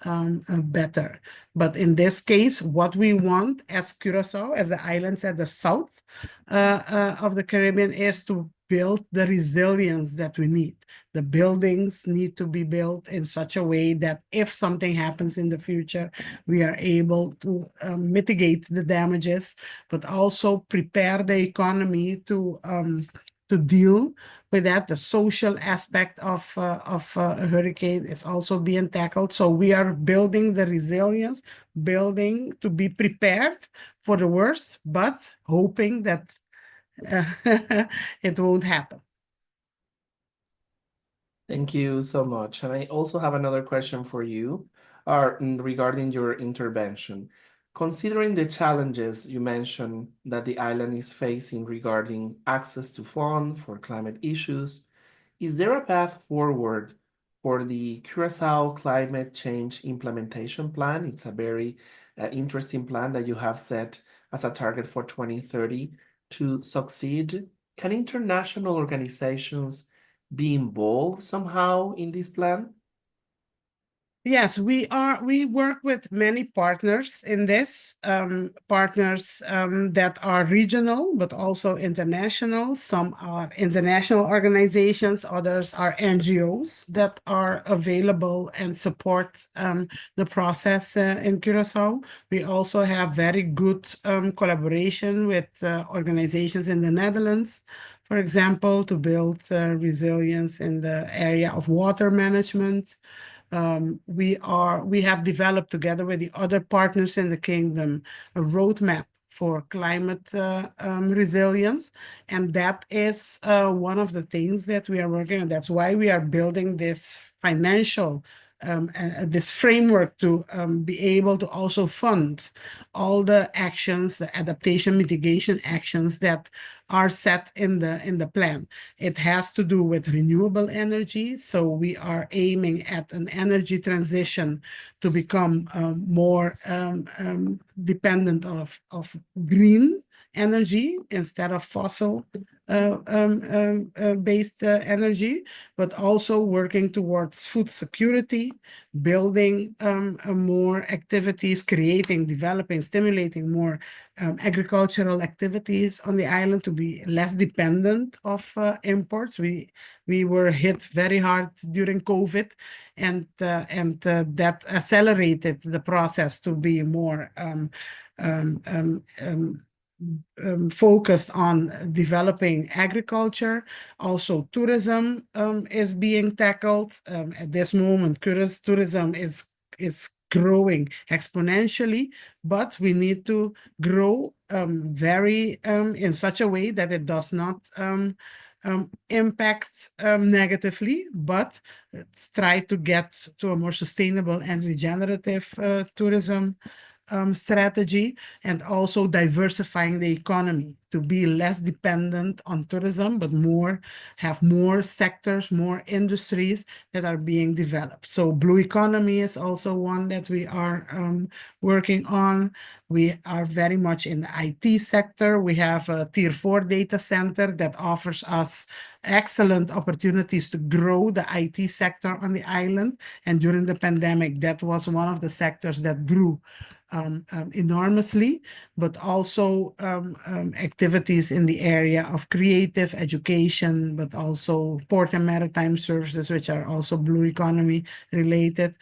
better. But in this case, what we want as Curacao, as the islands at the south of the Caribbean, is to build the resilience that we need. The buildings need to be built in such a way that if something happens in the future, we are able to mitigate the damages, but also prepare the economy to deal with that. The social aspect of a hurricane is also being tackled. So we are building the resilience, building to be prepared for the worst, but hoping that it won't happen. Thank you so much. And I also have another question for you regarding your intervention. Considering the challenges you mentioned that the island is facing regarding access to funds for climate issues, is there a path forward for the Curacao Climate Change Implementation Plan? It's a very interesting plan that you have set as a target for 2030 to succeed. Can international organizations be involved somehow in this plan? Yes, we work with many partners in this, partners that are regional, but also international. Some are international organizations, others are NGOs that are available and support the process in Curacao. We also have very good collaboration with organizations in the Netherlands, for example, to build resilience in the area of water management. We have developed together with the other partners in the kingdom a roadmap for climate resilience, and that is one of the things that we are working on. That's why we are building this financial this framework to be able to also fund all the actions, the adaptation mitigation actions that are set in the plan. It has to do with renewable energy, so we are aiming at an energy transition to become more dependent of green energy instead of fossil based energy, but also working towards food security, building more activities, creating, developing, stimulating more agricultural activities on the island to be less dependent of imports. We were hit very hard during COVID, and that accelerated the process to be more focused on developing agriculture. Also, tourism is being tackled. At this moment, tourism is growing exponentially, but we need to grow in such a way that it does not impact negatively, but try to get to a more sustainable and regenerative tourism strategy, and also diversifying the economy to be less dependent on tourism, but have more sectors, more industries that are being developed. So blue economy is also one that we are working on. We are very much in the IT sector. We have a Tier 4 data center that offers us excellent opportunities to grow the IT sector on the island. And during the pandemic, that was one of the sectors that grew enormously, but also activities in the area of creative education, but also port and maritime services, which are also blue economy related.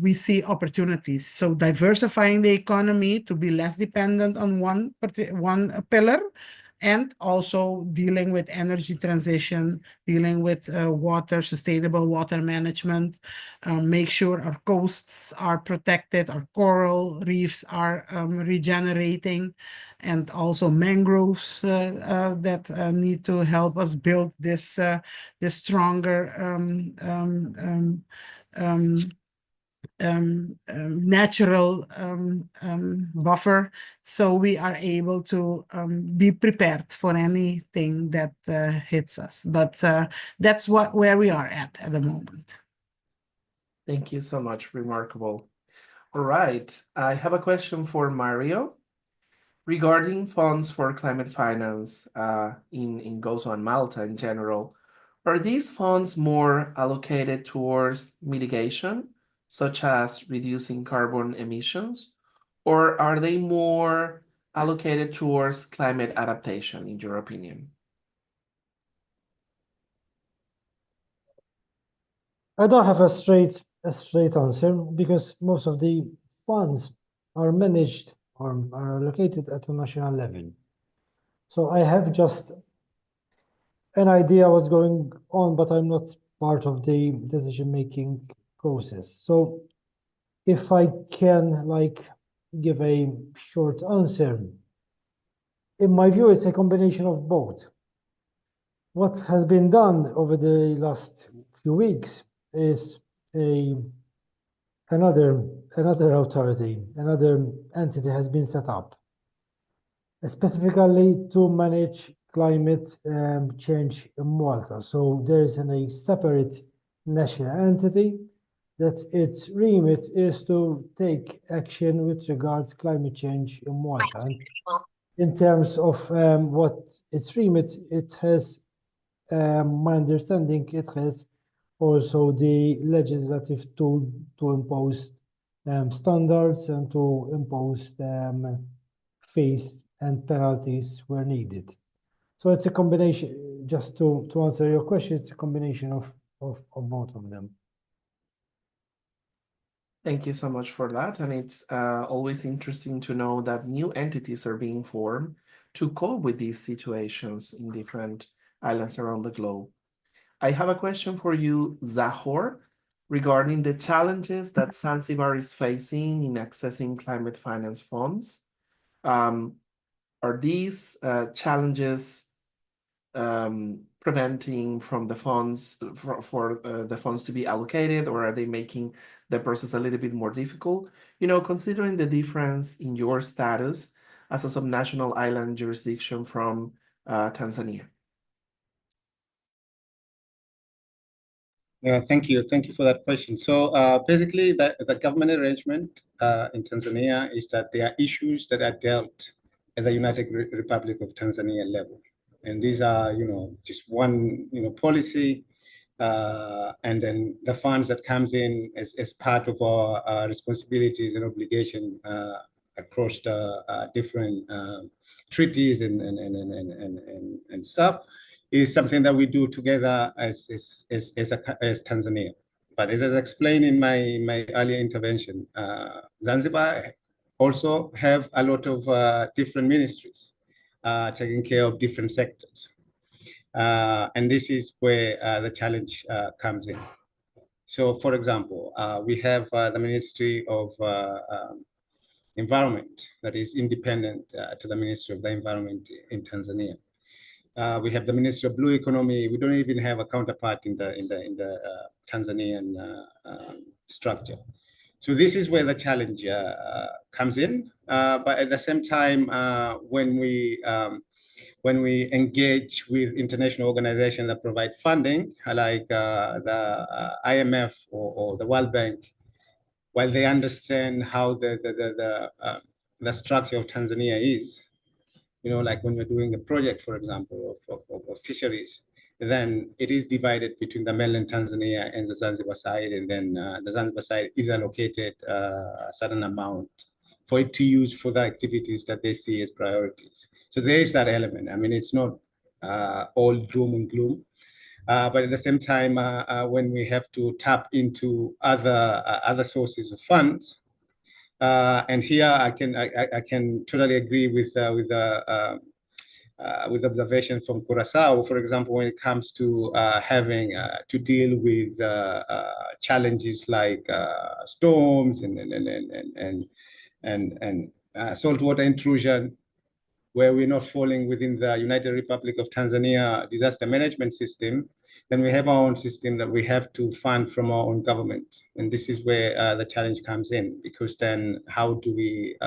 We see opportunities. So diversifying the economy to be less dependent on one pillar, and also dealing with energy transition, dealing with sustainable water management, make sure our coasts are protected, our coral reefs are regenerating, and also mangroves that need to help us build this stronger natural buffer, so we are able to be prepared for anything that hits us. But that's where we are at the moment. Thank you so much. Remarkable. All right. I have a question for Mario regarding funds for climate finance in Gozo and Malta in general. Are these funds more allocated towards mitigation, such as reducing carbon emissions, or are they more allocated towards climate adaptation, in your opinion? I don't have a straight answer, because most of the funds are managed or are allocated at a national level. So I have just an idea what's going on, but I'm not part of the decision-making process. So if I can give a short answer, in my view, it's a combination of both. What has been done over the last few weeks is another authority, another entity has been set up, specifically to manage climate change in Malta. So there is a separate national entity that its remit is to take action with regards climate change in Malta. And in terms of what its remit, it has, my understanding, it has also the legislative tool to impose standards and to impose fees and penalties where needed. So it's a combination, just to answer your question, it's a combination of both of them. Thank you so much for that. And it's always interesting to know that new entities are being formed to cope with these situations in different islands around the globe. I have a question for you, Zahor, regarding the challenges that Zanzibar is facing in accessing climate finance funds. Are these challenges preventing from the funds for the funds to be allocated, or are they making the process a little bit more difficult? You know, considering the difference in your status as a subnational island jurisdiction from Tanzania. Yeah, thank you. Thank you for that question. So basically, the government arrangement in Tanzania is that there are issues that are dealt at the United Republic of Tanzania level. And these are, just one, policy, and then the funds that comes in as part of our responsibilities and obligation across the different treaties and stuff is something that we do together as Tanzania. But as I explained in my earlier intervention, Zanzibar also have a lot of different ministries taking care of different sectors. And this is where the challenge comes in. So, for example, we have the Ministry of Environment that is independent to the Ministry of the Environment in Tanzania. We have the Ministry of Blue Economy. We don't even have a counterpart in the Tanzanian structure. So this is where the challenge comes in. But at the same time, when we engage with international organizations that provide funding, like the IMF or the World Bank, while they understand how the structure of Tanzania is, like when we're doing a project, for example, of fisheries, then it is divided between the mainland Tanzania and the Zanzibar side, and then the Zanzibar side is allocated a certain amount for it to use for the activities that they see as priorities. So there is that element. I mean, it's not all doom and gloom, but at the same time, when we have to tap into other sources of funds, and here I can totally agree with observation from Curaçao, for example, when it comes to having to deal with challenges like storms and saltwater intrusion, where we're not falling within the United Republic of Tanzania disaster management system, then we have our own system that we have to fund from our own government. And this is where the challenge comes in, because then how do we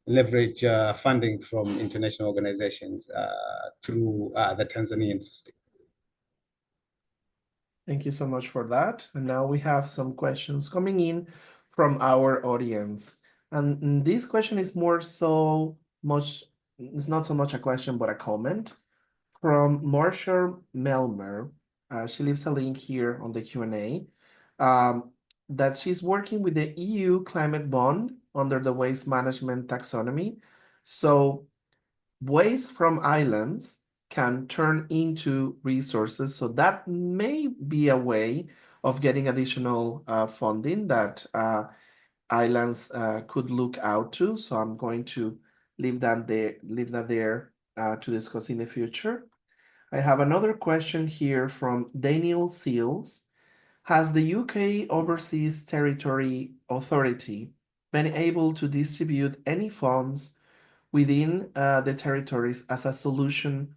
leverage funding from international organizations through the Tanzanian system? Thank you so much for that. And now we have some questions coming in from our audience. And this question is it's not so much a question, but a comment from Marsha Melmer. She leaves a link here on the Q&A, that she's working with the EU climate bond under the waste management taxonomy. So waste from islands can turn into resources. So that may be a way of getting additional funding that islands could look out to. So I'm going to leave that there to discuss in the future. I have another question here from Daniel Seals. Has the UK Overseas Territory Authority been able to distribute any funds within the territories as a solution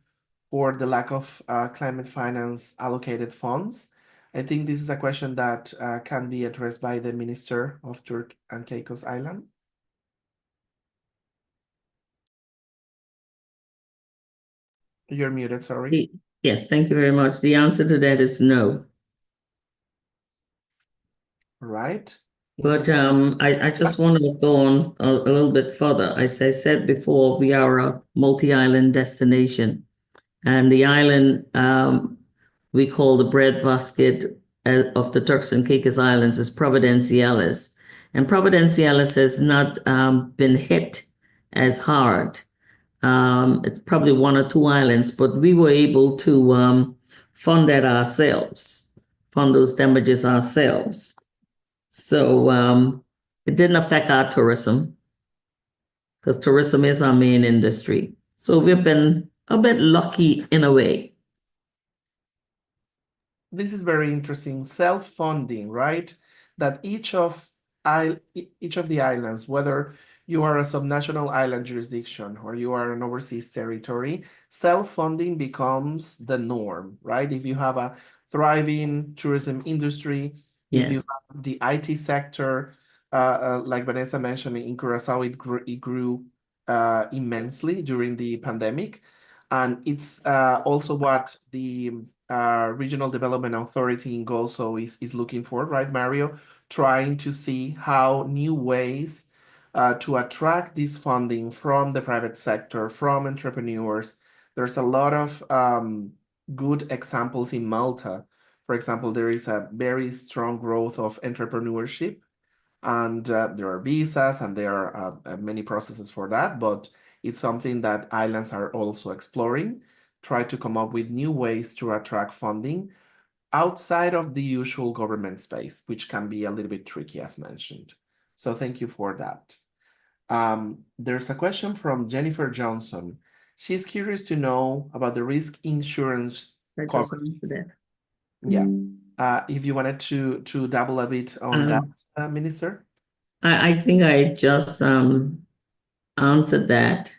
for the lack of climate finance allocated funds? I think this is a question that can be addressed by the Minister of Turk and Caicos Island. You're muted, sorry. Yes, thank you very much. The answer to that is no. Right. But I just want to go on a little bit further. As I said before, we are a multi-island destination. And the island we call the breadbasket of the Turks and Caicos Islands is Providenciales. And Providenciales has not been hit as hard. It's probably one or two islands, but we were able to fund that ourselves, fund those damages ourselves. So it didn't affect our tourism, because tourism is our main industry. So we've been a bit lucky in a way. this is very interesting, self-funding, right? That each of the islands, whether you are a subnational island jurisdiction or you are an overseas territory, self-funding becomes the norm, right? If you have a thriving tourism industry, if you Yes. have the IT sector, like Vanessa mentioned, in Curacao, it grew immensely during the pandemic. And it's also what the Regional Development Authority in Gozo is looking for, right, Mario? Trying to see how new ways to attract this funding from the private sector, from entrepreneurs. There's a lot of good examples in Malta. For example, there is a very strong growth of entrepreneurship, and there are visas and there are many processes for that, but it's something that islands are also exploring, try to come up with new ways to attract funding outside of the usual government space, which can be a little bit tricky, as mentioned. So thank you for that. There's a question from Jennifer Johnson. She's curious to know about the risk insurance I just coverage. answered that. Yeah. If you wanted to double a bit on that, Minister. I think I just answered that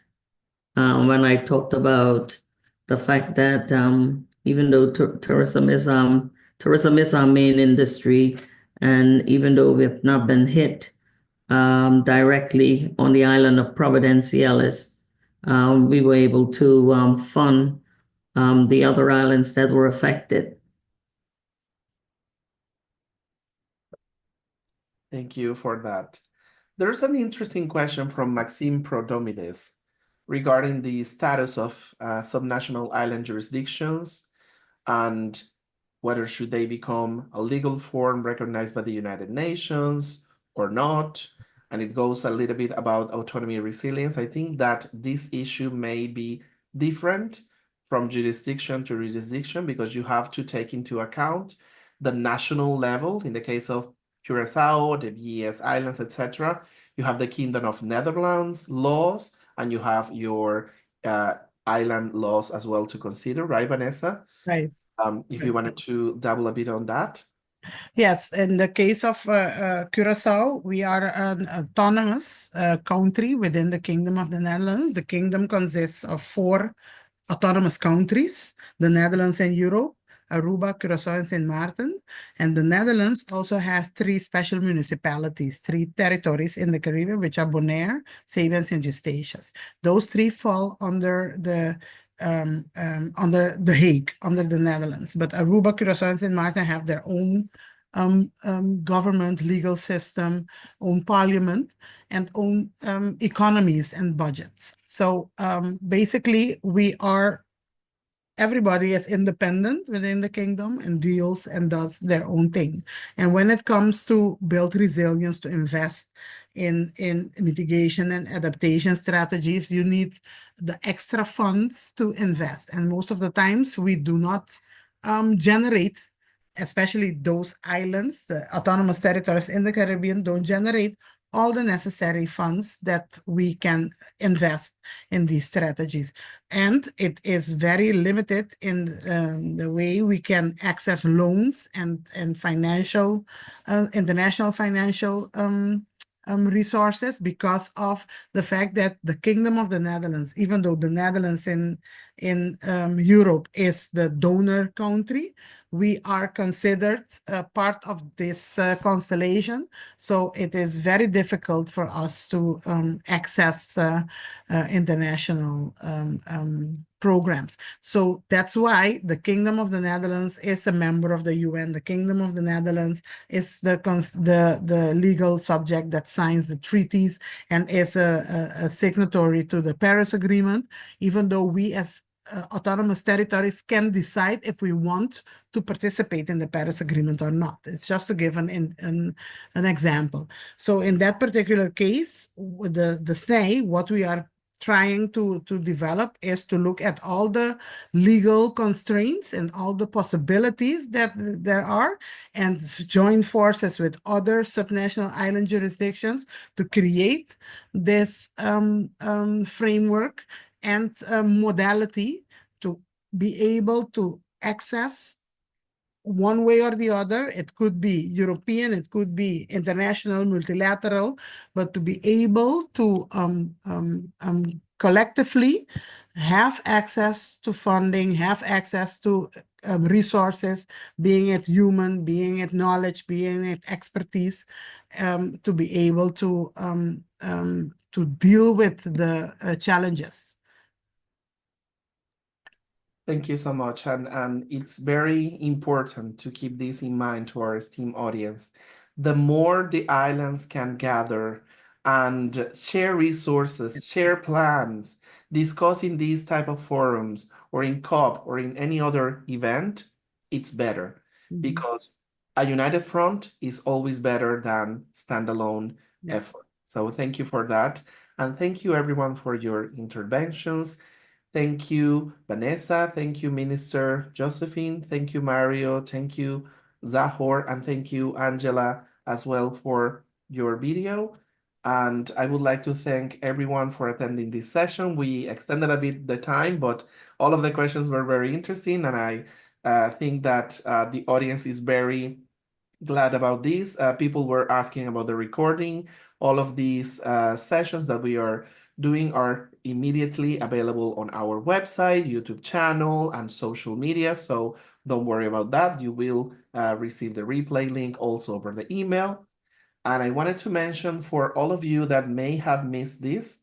when I talked about the fact that even though tourism is our main industry, and even though we have not been hit directly on the island of Providenciales, we were able to fund the other islands that were affected. Thank you for that. There's an interesting question from Maxime Prodomides regarding the status of subnational island jurisdictions and whether should they become a legal form recognized by the United Nations or not. And it goes a little bit about autonomy resilience. I think that this issue may be different from jurisdiction to jurisdiction because you have to take into account the national level. In the case of Curacao, the VS Islands, etc., you have the Kingdom of Netherlands laws, and you have your island laws as well to consider, right, Vanessa? Right. If you wanted to double a bit on that. Yes, in the case of Curacao, we are an autonomous country within the Kingdom of the Netherlands. The kingdom consists of 4 autonomous countries, the Netherlands and Europe, Aruba, Curacao, and St. Martin. And the Netherlands also has 3 special municipalities, 3 territories in the Caribbean, which are Bonaire, Saba, and St. Eustatius. Those 3 fall under the Hague, under the Netherlands. But Aruba, Curacao, and St. Martin have their own government, legal system, own parliament, and own economies and budgets. So basically, everybody is independent within the kingdom and deals and does their own thing. And when it comes to build resilience, to invest in mitigation and adaptation strategies, you need the extra funds to invest. And most of the times we do not generate, especially those islands, the autonomous territories in the Caribbean, don't generate all the necessary funds that we can invest in these strategies. And it is very limited in the way we can access loans and financial, international financial resources because of the fact that the Kingdom of the Netherlands, even though the Netherlands in Europe is the donor country, we are considered part of this constellation. So it is very difficult for us to access international programs. So that's why the Kingdom of the Netherlands is a member of the UN. The Kingdom of the Netherlands is the legal subject that signs the treaties and is a signatory to the Paris Agreement, even though we as autonomous territories can decide if we want to participate in the Paris Agreement or not. It's just to give an example. So in that particular case, with the SNIJ, what we are trying to develop is to look at all the legal constraints and all the possibilities that there are and join forces with other subnational island jurisdictions to create this framework and modality to be able to access one way or the other. It could be European, it could be international, multilateral, but to be able to collectively have access to funding, have access to resources, being it human, being it knowledge, being it expertise, to be able to deal with the challenges. Thank you so much. And it's very important to keep this in mind to our esteemed audience. The more the islands can gather and share resources, share plans, discuss in these type of forums or in COP or in any other event, it's better. Because a united front is always better than standalone effort. So thank you for that. And thank you everyone for your interventions. Thank you, Vanessa. Thank you, Minister Josephine. Thank you, Mario. Thank you, Zahor. And thank you, Angela, as well for your video. And I would like to thank everyone for attending this session. We extended a bit the time, but all of the questions were very interesting. And I think that the audience is very glad about this. People were asking about the recording. All of these sessions that we are doing are immediately available on our website, YouTube channel, and social media. So don't worry about that. You will receive the replay link also over the email. And I wanted to mention for all of you that may have missed this,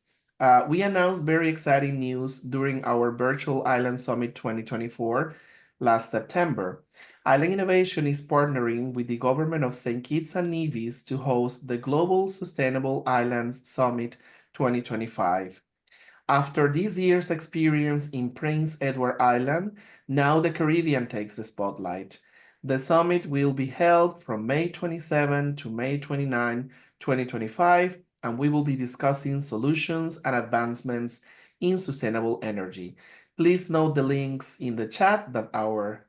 we announced very exciting news during our Virtual Island Summit 2024 last September. Island Innovation is partnering with the government of St. Kitts and Nevis to host the Global Sustainable Islands Summit 2025. After this year's experience in Prince Edward Island, now the Caribbean takes the spotlight. The summit will be held from May 27 to May 29, 2025, and we will be discussing solutions and advancements in sustainable energy. Please note the links in the chat that our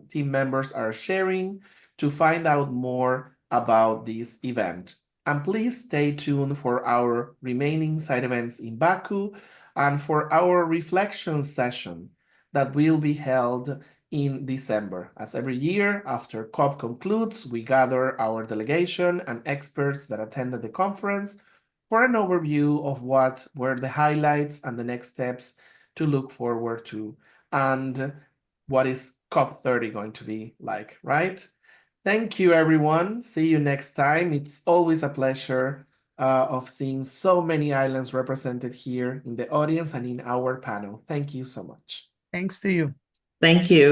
team members are sharing to find out more about this event. And please stay tuned for our remaining side events in Baku and for our reflection session that will be held in December. As every year, after COP concludes, we gather our delegation and experts that attended the conference for an overview of what were the highlights and the next steps to look forward to, and what is COP30 going to be like, right? Thank you, everyone. See you next time. It's always a pleasure of seeing so many islands represented here in the audience and in our panel. Thank you so much. Thanks to you. Thank you.